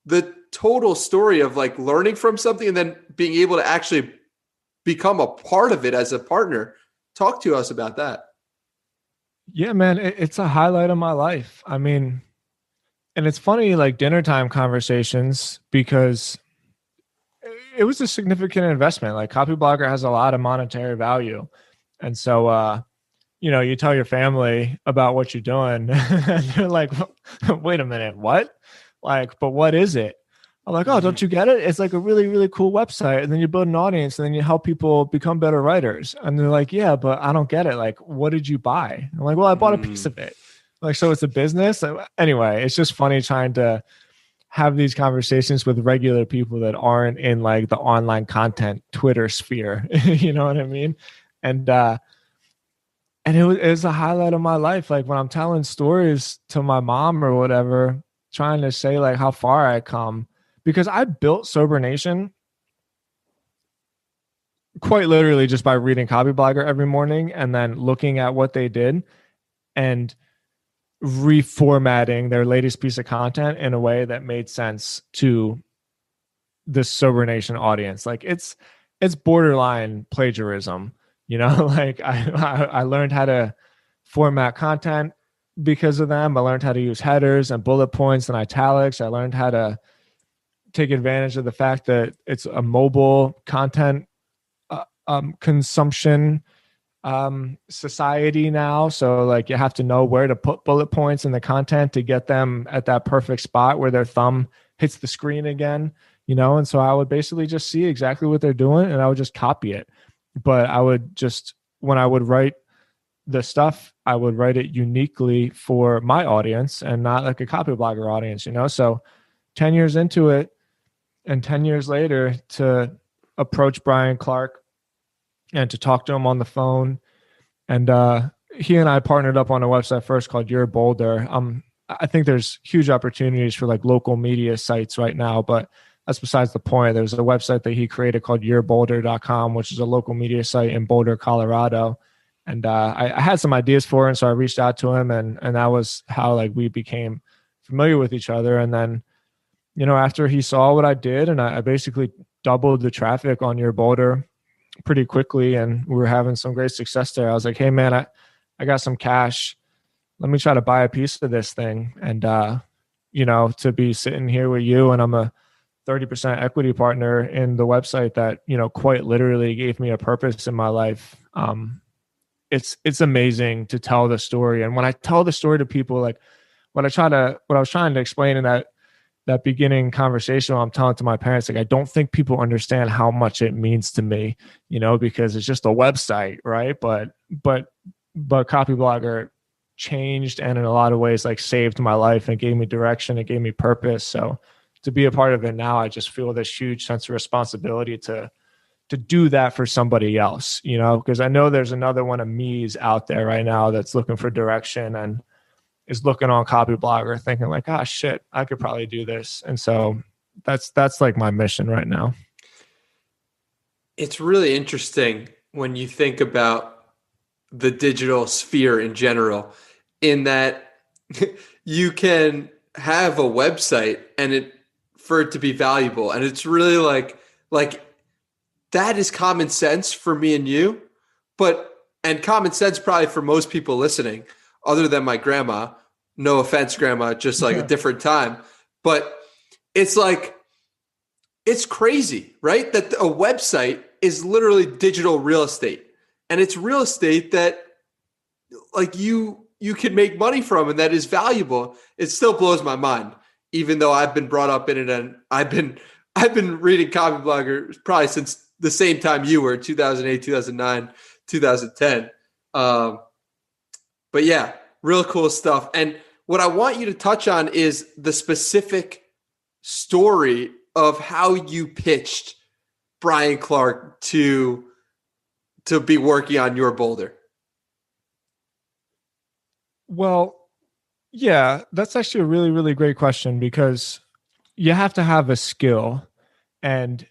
Speaker 1: the total story of like learning from something and then being able to actually become a part of it as a partner. Talk to us about that.
Speaker 3: Yeah, man, it's a highlight of my life. I mean, and it's funny, like dinner time conversations, because it was a significant investment. Like Copyblogger has a lot of monetary value. And so, you tell your family about what you're doing and they're like, wait a minute, what? Like, but what is it? I'm like, oh, don't you get it? It's like a really, really cool website. And then you build an audience and then you help people become better writers. And they're like, yeah, but I don't get it. Like, what did you buy? I'm like, well, I bought a piece of it. Like, so it's a business. Anyway, it's just funny trying to have these conversations with regular people that aren't in like the online content Twitter sphere. You know what I mean? And it was a highlight of my life. Like when I'm telling stories to my mom or whatever, trying to say like how far I come, because I built Sober Nation quite literally just by reading Copyblogger every morning and then looking at what they did and reformatting their latest piece of content in a way that made sense to the Sober Nation audience. Like it's borderline plagiarism, like I learned how to format content because of them. I learned how to use headers and bullet points and italics. I learned how to take advantage of the fact that it's a mobile content consumption society now. So like you have to know where to put bullet points in the content to get them at that perfect spot where their thumb hits the screen again, and so I would basically just see exactly what they're doing and I would just copy it. But I would just, when I would write the stuff, I would write it uniquely for my audience and not like a Copyblogger audience, So 10 years into it and 10 years later to approach Brian Clark and to talk to him on the phone. And he and I partnered up on a website first called You're Bolder. I think there's huge opportunities for like local media sites right now, but that's besides the point. There's a website that he created called YourBolder.com, which is a local media site in Boulder, Colorado. And I had some ideas for it, so I reached out to him, and that was how like we became familiar with each other. And then, after he saw what I did, and I basically doubled the traffic on Your Boulder pretty quickly, and we were having some great success there. I was like, hey man, I got some cash. Let me try to buy a piece of this thing. And, to be sitting here with you, and I'm a 30% equity partner in the website that, quite literally gave me a purpose in my life. It's amazing to tell the story. And when I tell the story to people, like what I was trying to explain in that beginning conversation I'm telling to my parents, like, I don't think people understand how much it means to me, because it's just a website, right? But Copyblogger changed and in a lot of ways like saved my life and gave me direction. It gave me purpose. So to be a part of it now, I just feel this huge sense of responsibility to do that for somebody else, because I know there's another one of me's out there right now that's looking for direction and is looking on Copyblogger thinking like, ah, shit, I could probably do this. And so that's like my mission right now.
Speaker 1: It's really interesting when you think about the digital sphere in general, in that you can have a website and for it to be valuable. And it's really like that is common sense for me and you, and common sense probably for most people listening, other than my grandma. No offense, grandma, just like a different time. But it's like, it's crazy, right? That a website is literally digital real estate. And it's real estate that like you can make money from and that is valuable. It still blows my mind, even though I've been brought up in it and I've been reading Copyblogger probably since the same time you were, 2008, 2009, 2010. But yeah, real cool stuff. And what I want you to touch on is the specific story of how you pitched Brian Clark to be working on Your Boulder.
Speaker 3: Well, yeah, that's actually a really, really great question, because you have to have a skill. And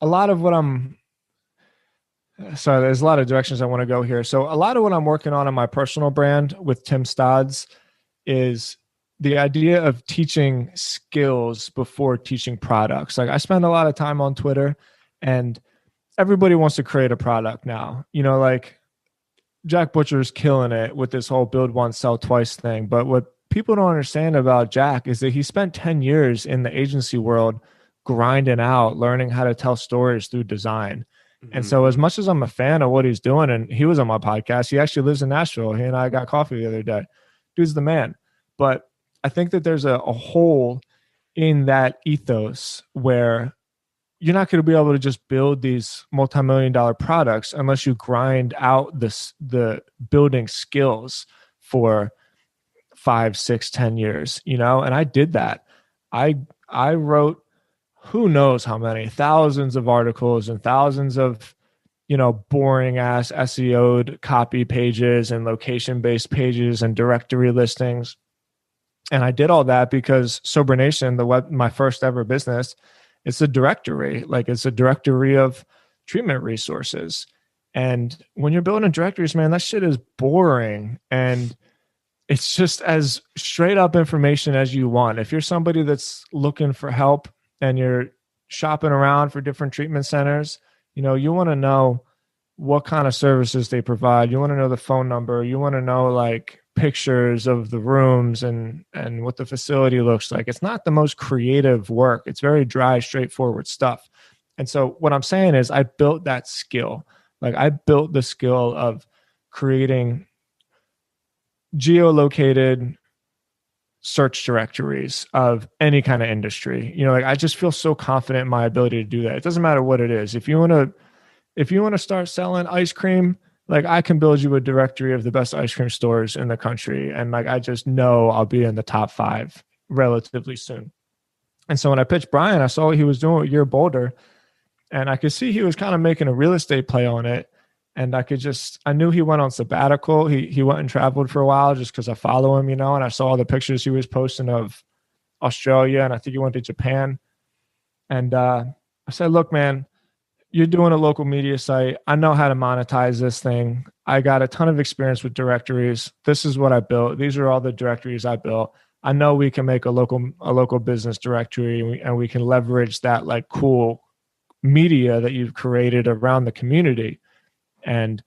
Speaker 3: a lot of what I'm sorry, there's a lot of directions I want to go here. So a lot of what I'm working on in my personal brand with Tim Stodds is the idea of teaching skills before teaching products. Like I spend a lot of time on Twitter, and everybody wants to create a product now. Like Jack Butcher's killing it with this whole build once, sell twice thing. But what people don't understand about Jack is that he spent 10 years in the agency world grinding out, learning how to tell stories through design. And so as much as I'm a fan of what he's doing, and he was on my podcast, he actually lives in Nashville. He and I got coffee the other day. Dude's the man. But I think that there's a hole in that ethos where you're not going to be able to just build these multi-million-dollar products unless you grind out the building skills for 5, 6, 10 years, And I did that. I wrote who knows how many thousands of articles and thousands of, boring ass SEO'd copy pages and location-based pages and directory listings. And I did all that because Sober Nation, my first ever business, it's a directory. Like it's a directory of treatment resources. And when you're building directories, man, that shit is boring. And it's just as straight up information as you want. If you're somebody that's looking for help and you're shopping around for different treatment centers, you want to know what kind of services they provide. You want to know the phone number. You want to know like pictures of the rooms and what the facility looks like. It's not the most creative work. It's very dry, straightforward stuff. And so what I'm saying is I built that skill. Like I built the skill of creating geolocated search directories of any kind of industry. Like I just feel so confident in my ability to do that. It doesn't matter what it is. If you want to start selling ice cream, like I can build you a directory of the best ice cream stores in the country. And like, I just know I'll be in the top 5 relatively soon. And so when I pitched Brian, I saw what he was doing with Your Boulder, and I could see he was kind of making a real estate play on it. And I knew he went on sabbatical. He went and traveled for a while just because I follow him, and I saw all the pictures he was posting of Australia, and I think he went to Japan. And I said, look, man, you're doing a local media site. I know how to monetize this thing. I got a ton of experience with directories. This is what I built. These are all the directories I built. I know we can make a local business directory, and we can leverage that like cool media that you've created around the community. And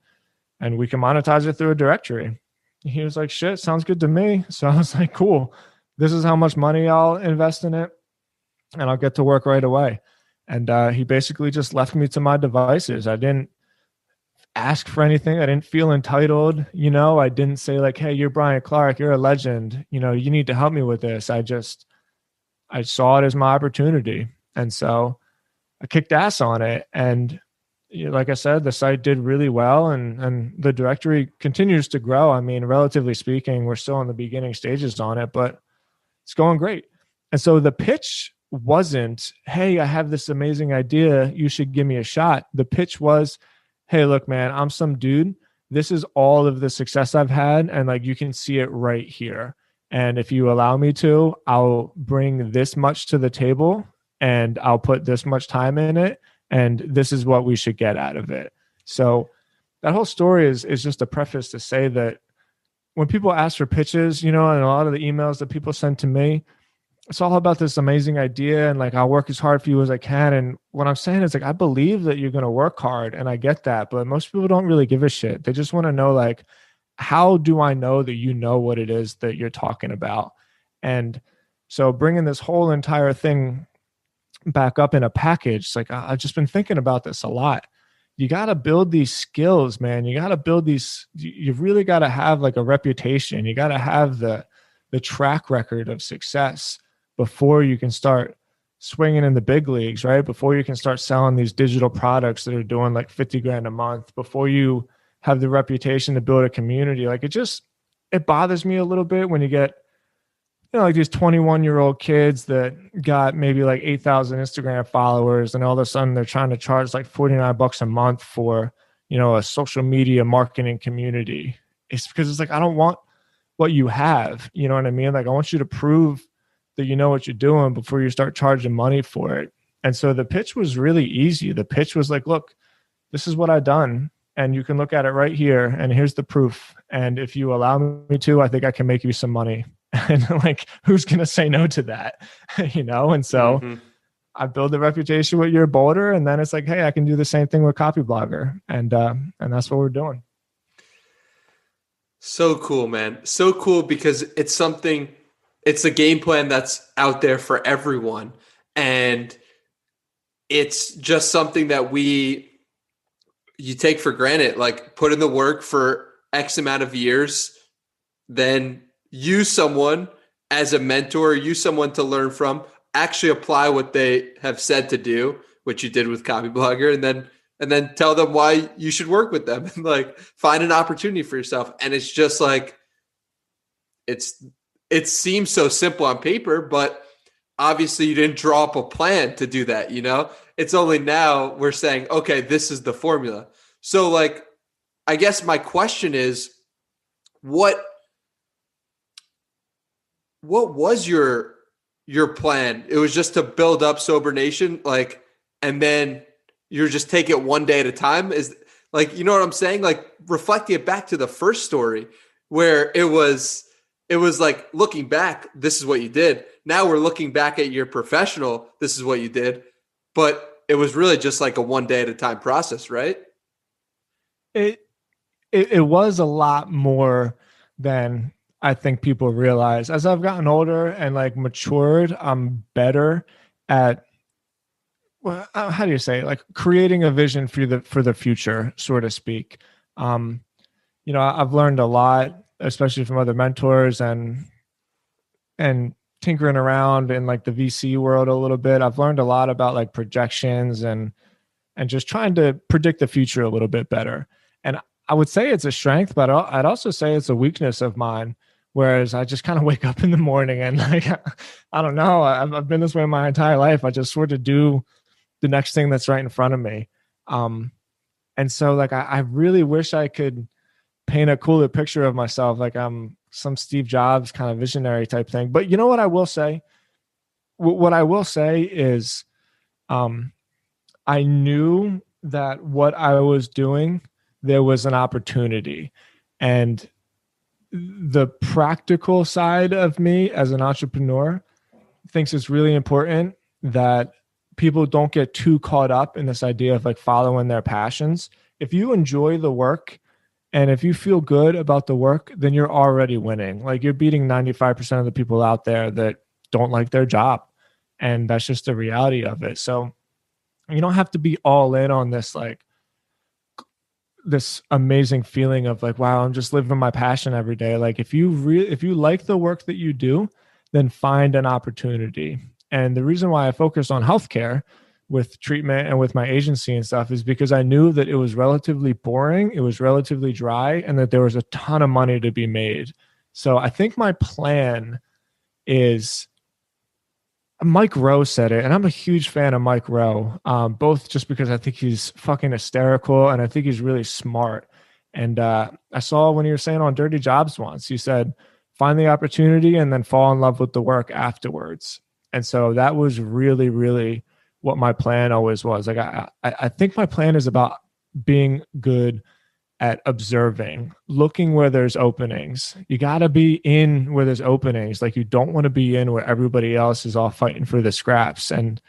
Speaker 3: we can monetize it through a directory. He was like, shit, sounds good to me. So I was like, cool. This is how much money I'll invest in it, and I'll get to work right away. And he basically just left me to my devices. I didn't ask for anything. I didn't feel entitled. I didn't say like, hey, you're Brian Clark, you're a legend. You need to help me with this. I saw it as my opportunity. And so I kicked ass on it. And like I said, the site did really well, and the directory continues to grow. I mean, relatively speaking, we're still in the beginning stages on it, but it's going great. And so the pitch wasn't, hey, I have this amazing idea, you should give me a shot. The pitch was, hey, look, man, I'm some dude. This is all of the success I've had, and like you can see it right here. And if you allow me to, I'll bring this much to the table, and I'll put this much time in it. And this is what we should get out of it. So that whole story is just a preface to say that when people ask for pitches, and a lot of the emails that people send to me, it's all about this amazing idea. And like, I'll work as hard for you as I can. And what I'm saying is like, I believe that you're going to work hard, and I get that, but most people don't really give a shit. They just want to know like, how do I know that you know what it is that you're talking about? And so bringing this whole entire thing back up in a package, it's like, I've just been thinking about this a lot. You got to build these skills, man. You got to build these, you've really got to have like a reputation. You got to have the track record of success before you can start swinging in the big leagues, right? Before you can start selling these digital products that are doing like 50 grand a month, before you have the reputation to build a community. Like it bothers me a little bit when you get, like these 21-year-old kids that got maybe like 8,000 Instagram followers, and all of a sudden they're trying to charge like $49 a month for, a social media marketing community. It's because it's like, I don't want what you have, what I mean? Like I want you to prove that you know what you're doing before you start charging money for it. And so the pitch was really easy. The pitch was like, look, this is what I've done. And you can look at it right here. And here's the proof. And if you allow me to, I think I can make you some money. And like, who's going to say no to that? And so I build a reputation with your Boulder. And then it's like, hey, I can do the same thing with Copyblogger. And that's what we're doing.
Speaker 1: So cool, man. So cool, because it's a game plan that's out there for everyone. And it's just something that you take for granted, like put in the work for X amount of years, then use someone as a mentor, use someone to learn from, actually apply what they have said to do, which you did with Copyblogger, and then tell them why you should work with them and like find an opportunity for yourself. And it's just like, it seems so simple on paper, but obviously you didn't draw up a plan to do that. It's only now we're saying, okay, this is the formula. So like, I guess my question is, what was your plan? It was just to build up Sober Nation, like, and then you're just take it one day at a time, is like, you know what I'm saying? Like reflecting it back to the first story where it was like looking back, this is what you did. Now we're looking back at your professional, this is what you did. But it was really just like a one day at a time process, right?
Speaker 3: It was a lot more than I think people realize. As I've gotten older and like matured, I'm better at, well, how do you say, like creating a vision for the future, so to speak. I've learned a lot, especially from other mentors and tinkering around in like the VC world a little bit. I've learned a lot about like projections and just trying to predict the future a little bit better. And I would say it's a strength, but I'd also say it's a weakness of mine. Whereas I just kind of wake up in the morning and like, I don't know, I've been this way my entire life. I just sort of do the next thing that's right in front of me. And so like, I really wish I could paint a cooler picture of myself. Like I'm some Steve Jobs kind of visionary type thing. But you know what I will say? What I will say is I knew that what I was doing, there was an opportunity. And the practical side of me as an entrepreneur thinks it's really important that people don't get too caught up in this idea of like following their passions. If you enjoy the work and if you feel good about the work, then you're already winning. Like you're beating 95% of the people out there that don't like their job. And that's just the reality of it. So you don't have to be all in on this, like this amazing feeling of like, wow, I'm just living my passion every day. Like if you like the work that you do, then find an opportunity. And the reason why I focused on healthcare with treatment and with my agency and stuff is because I knew that it was relatively boring, it was relatively dry, and that there was a ton of money to be made. So I think my plan is, Mike Rowe said it, and I'm a huge fan of Mike Rowe, both just because I think he's fucking hysterical and I think he's really smart. And I saw when you were saying on Dirty Jobs once, you said, find the opportunity and then fall in love with the work afterwards. And so that was really, really what my plan always was. Like I think my plan is about being good at observing, looking where there's openings. You got to be in where there's openings. Like you don't want to be in where everybody else is all fighting for the scraps. And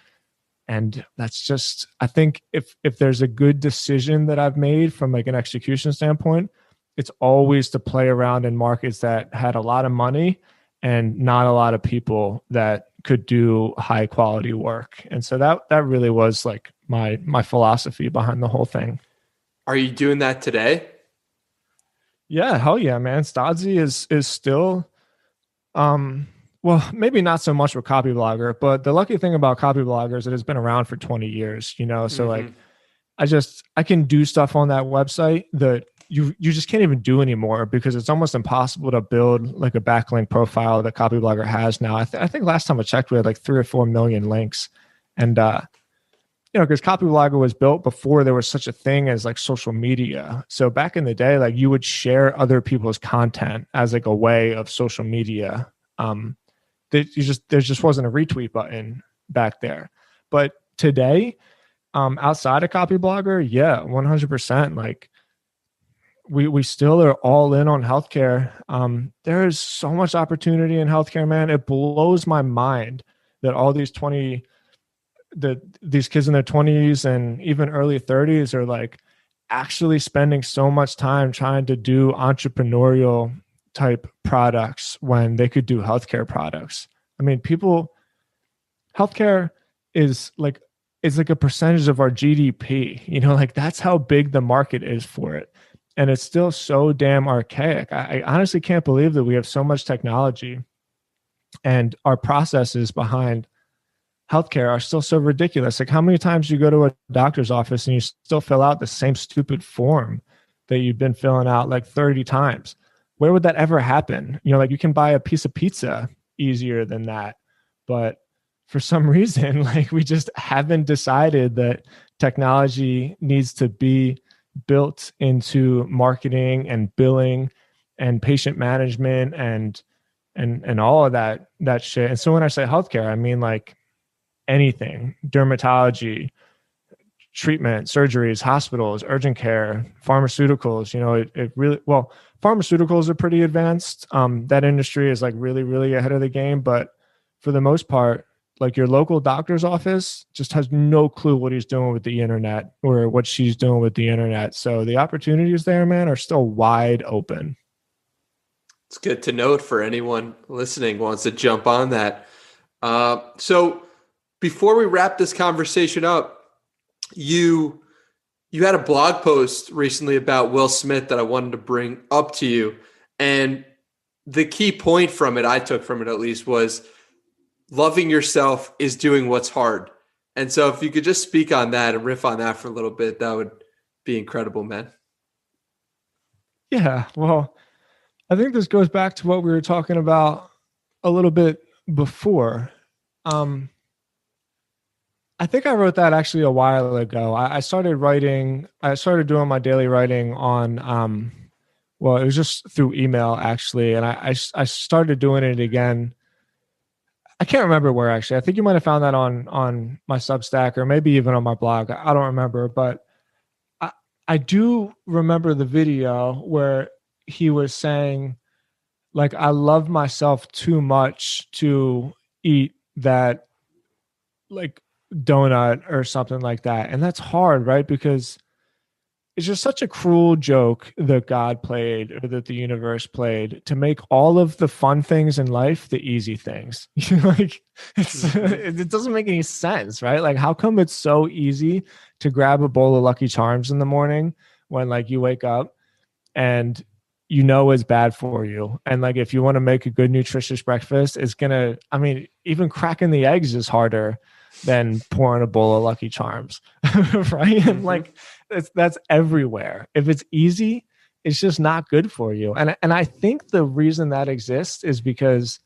Speaker 3: that's just, I think if there's a good decision that I've made from like an execution standpoint, it's always to play around in markets that had a lot of money and not a lot of people that could do high quality work. And so that really was like my philosophy behind the whole thing.
Speaker 1: Are you doing that today?
Speaker 3: Yeah, hell yeah, man. Stodzy is still, well, maybe not so much with Copyblogger, but the lucky thing about Copyblogger is it has been around for 20 years, So like, I can do stuff on that website that you just can't even do anymore because it's almost impossible to build like a backlink profile that Copyblogger has now. I think last time I checked, we had like 3 or 4 million links, and because Copyblogger was built before there was such a thing as like social media. So back in the day, like you would share other people's content as like a way of social media. There just wasn't a retweet button back there. But today, outside of Copyblogger, yeah, 100%. Like we still are all in on healthcare. There is so much opportunity in healthcare, man. It blows my mind that all these these kids in their 20s and even early 30s are like actually spending so much time trying to do entrepreneurial type products when they could do healthcare products. I mean, healthcare is like a percentage of our GDP, like that's how big the market is for it. And it's still so damn archaic. I honestly can't believe that we have so much technology and our processes behind healthcare are still so ridiculous. Like, how many times do you go to a doctor's office and you still fill out the same stupid form that you've been filling out like 30 times? Where would that ever happen? Like you can buy a piece of pizza easier than that. But for some reason, like we just haven't decided that technology needs to be built into marketing and billing and patient management and all of that shit. And so when I say healthcare, I mean like anything: dermatology, treatment, surgeries, hospitals, urgent care, pharmaceuticals. It really, well, pharmaceuticals are pretty advanced. That industry is like really, really ahead of the game. But for the most part, like your local doctor's office just has no clue what he's doing with the internet or what she's doing with the internet. So the opportunities there, man, are still wide open.
Speaker 1: It's good to note for anyone listening wants to jump on that. So before we wrap this conversation up, you had a blog post recently about Will Smith that I wanted to bring up to you. And the key point from it, I took from it at least, was loving yourself is doing what's hard. And so if you could just speak on that and riff on that for a little bit, that would be incredible, man.
Speaker 3: Yeah, well, I think this goes back to what we were talking about a little bit before. I think I wrote that actually a while ago. I started doing my daily writing on, well, it was just through email actually. And I started doing it again. I can't remember where actually. I think you might have found that on my Substack or maybe even on my blog. I don't remember, but I do remember the video where he was saying, like, I love myself too much to eat that like donut or something like that. And that's hard, right? Because it's just such a cruel joke that God played or that the universe played to make all of the fun things in life the easy things. Like it doesn't make any sense, right? Like, how come it's so easy to grab a bowl of Lucky Charms in the morning when like you wake up and it's bad for you? And like, if you want to make a good nutritious breakfast, even cracking the eggs is harder than pouring a bowl of Lucky Charms, right? And like, that's everywhere. If it's easy, it's just not good for you. And I think the reason that exists is because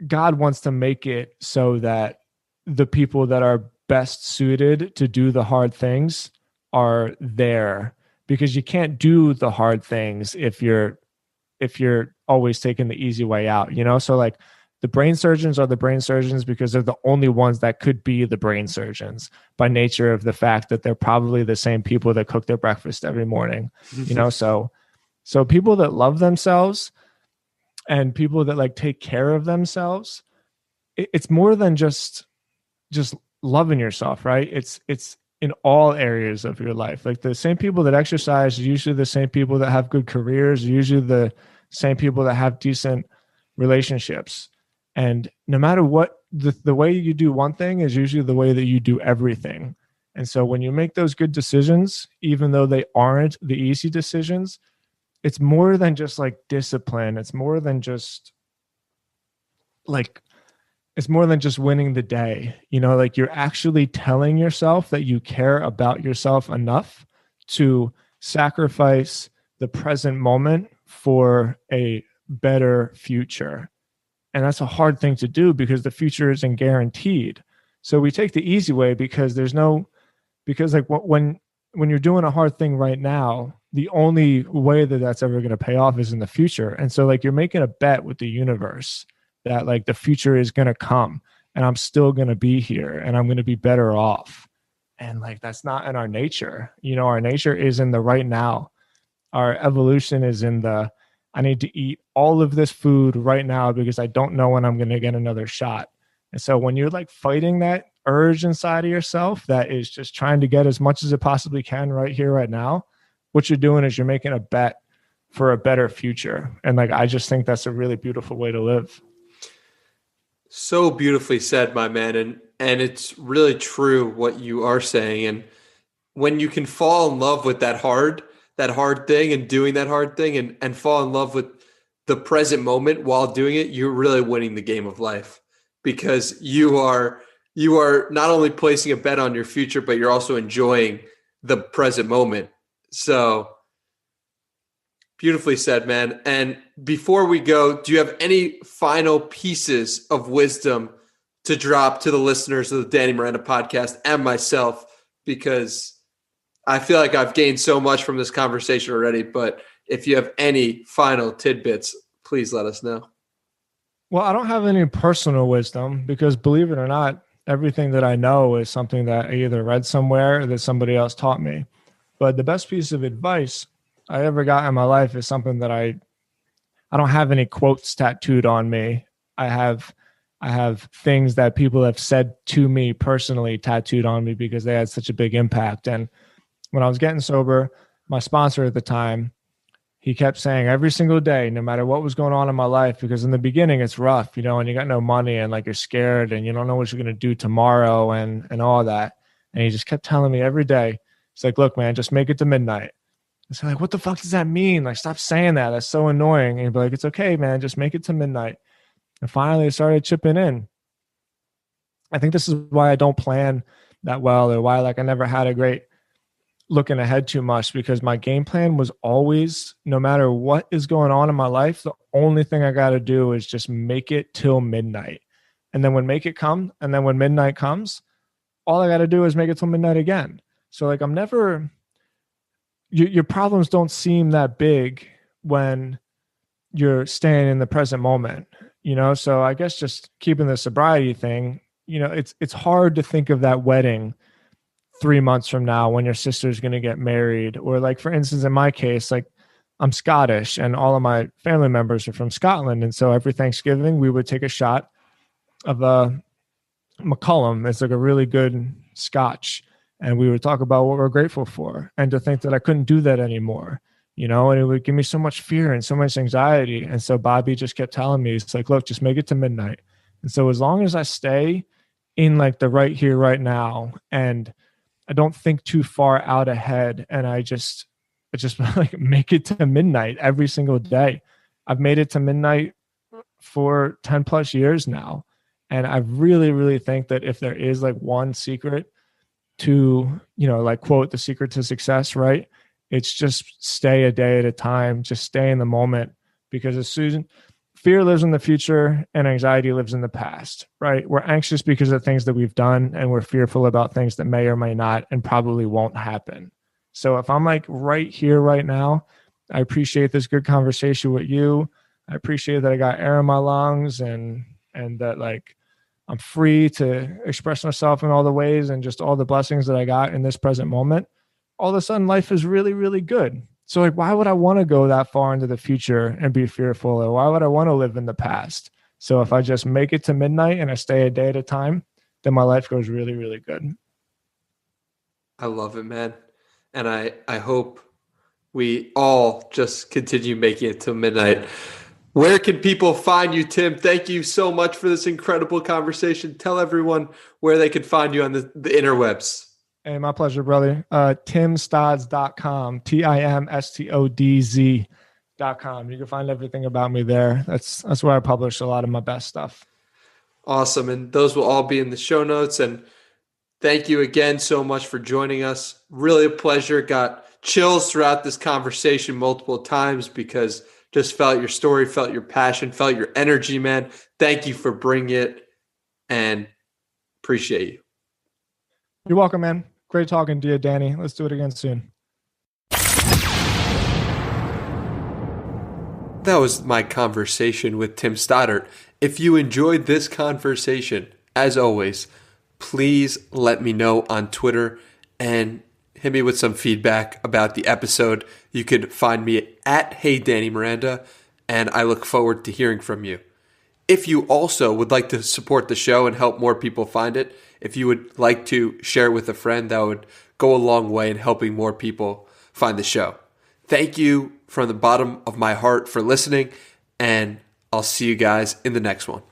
Speaker 3: God wants to make it so that the people that are best suited to do the hard things are there, because you can't do the hard things if you're always taking the easy way out, So like, the brain surgeons are the brain surgeons because they're the only ones that could be the brain surgeons by nature of the fact that they're probably the same people that cook their breakfast every morning, So people that love themselves and people that like take care of themselves, it's more than just loving yourself, right? It's in all areas of your life. Like, the same people that exercise are usually the same people that have good careers, usually the same people that have decent relationships. And no matter what, the way you do one thing is usually the way that you do everything. And so when you make those good decisions, even though they aren't the easy decisions, it's more than just like discipline. It's more than just winning the day. Like, you're actually telling yourself that you care about yourself enough to sacrifice the present moment for a better future. And that's a hard thing to do because the future isn't guaranteed. So we take the easy way because like when you're doing a hard thing right now, the only way that that's ever going to pay off is in the future. And so like, you're making a bet with the universe that like the future is going to come and I'm still going to be here and I'm going to be better off. And like, that's not in our nature. You know, our nature is in the right now. Our evolution is in the, I need to eat all of this food right now because I don't know when I'm going to get another shot. And so when you're like fighting that urge inside of yourself that is just trying to get as much as it possibly can right here, right now, what you're doing is you're making a bet for a better future. And like, I just think that's a really beautiful way to live.
Speaker 1: So beautifully said, my man. And it's really true what you are saying. And when you can fall in love with that hard thing and doing that hard thing and fall in love with the present moment while doing it, you're really winning the game of life, because you are not only placing a bet on your future, but you're also enjoying the present moment. So beautifully said, man. And before we go, do you have any final pieces of wisdom to drop to the listeners of the Danny Miranda podcast and myself? Because I feel like I've gained so much from this conversation already, but if you have any final tidbits, please let us know.
Speaker 3: Well, I don't have any personal wisdom because, believe it or not, everything that I know is something that I either read somewhere or that somebody else taught me. But the best piece of advice I ever got in my life is something that I don't have any quotes tattooed on me. I have things that people have said to me personally tattooed on me because they had such a big impact. And when I was getting sober, my sponsor at the time, he kept saying every single day, no matter what was going on in my life, because in the beginning it's rough, you know, and you got no money and like you're scared and you don't know what you're going to do tomorrow and all that. And he just kept telling me every day, he's like, look, man, just make it to midnight. And so like, what the fuck does that mean? Like, stop saying that. That's so annoying. And he'd be like, it's okay, man, just make it to midnight. And finally I started chipping in. I think this is why I don't plan that well, or why like I never had a great looking ahead too much, because my game plan was always, no matter what is going on in my life, the only thing I got to do is just make it till midnight. And then when midnight comes, all I got to do is make it till midnight again. So like, I'm never, your problems don't seem that big when you're staying in the present moment, you know? So I guess just keeping the sobriety thing, you know, it's hard to think of that wedding 3 months from now when your sister's going to get married. Or like, for instance, in my case, like I'm Scottish and all of my family members are from Scotland. And so every Thanksgiving we would take a shot of a McCullum. It's like a really good scotch. And we would talk about what we're grateful for. And to think that I couldn't do that anymore, you know, and it would give me so much fear and so much anxiety. And so Bobby just kept telling me, it's like, look, just make it to midnight. And so as long as I stay in like the right here, right now, and I don't think too far out ahead, and I just like make it to midnight every single day. I've made it to midnight for 10 plus years now. And I really, really think that if there is like one secret to, you know, like quote, the secret to success, right? It's just stay a day at a time, just stay in the moment, because as soon fear lives in the future and anxiety lives in the past, right? We're anxious because of things that we've done, and we're fearful about things that may or may not and probably won't happen. So if I'm like right here, right now, I appreciate this good conversation with you. I appreciate that I got air in my lungs and that like I'm free to express myself in all the ways and just all the blessings that I got in this present moment. All of a sudden life is really, really good. So like, why would I want to go that far into the future and be fearful? Or why would I want to live in the past? So if I just make it to midnight and I stay a day at a time, then my life goes really, really good.
Speaker 1: I love it, man. And I hope we all just continue making it till midnight. Where can people find you, Tim? Thank you so much for this incredible conversation. Tell everyone where they can find you on the interwebs.
Speaker 3: Hey, my pleasure, brother. Timstodz.com, TIMSTODZ.com. You can find everything about me there. That's where I publish a lot of my best stuff.
Speaker 1: Awesome. And those will all be in the show notes. And thank you again so much for joining us. Really a pleasure. Got chills throughout this conversation multiple times because just felt your story, felt your passion, felt your energy, man. Thank you for bringing it and appreciate you.
Speaker 3: You're welcome, man. Great talking to you, Danny. Let's do it again soon.
Speaker 1: that was my conversation with Tim Stoddart. If you enjoyed this conversation, as always, please let me know on Twitter and hit me with some feedback about the episode. You could find me at Hey Danny Miranda, and I look forward to hearing from you. If you also would like to support the show and help more people find it, if you would like to share with a friend, that would go a long way in helping more people find the show. Thank you from the bottom of my heart for listening, and I'll see you guys in the next one.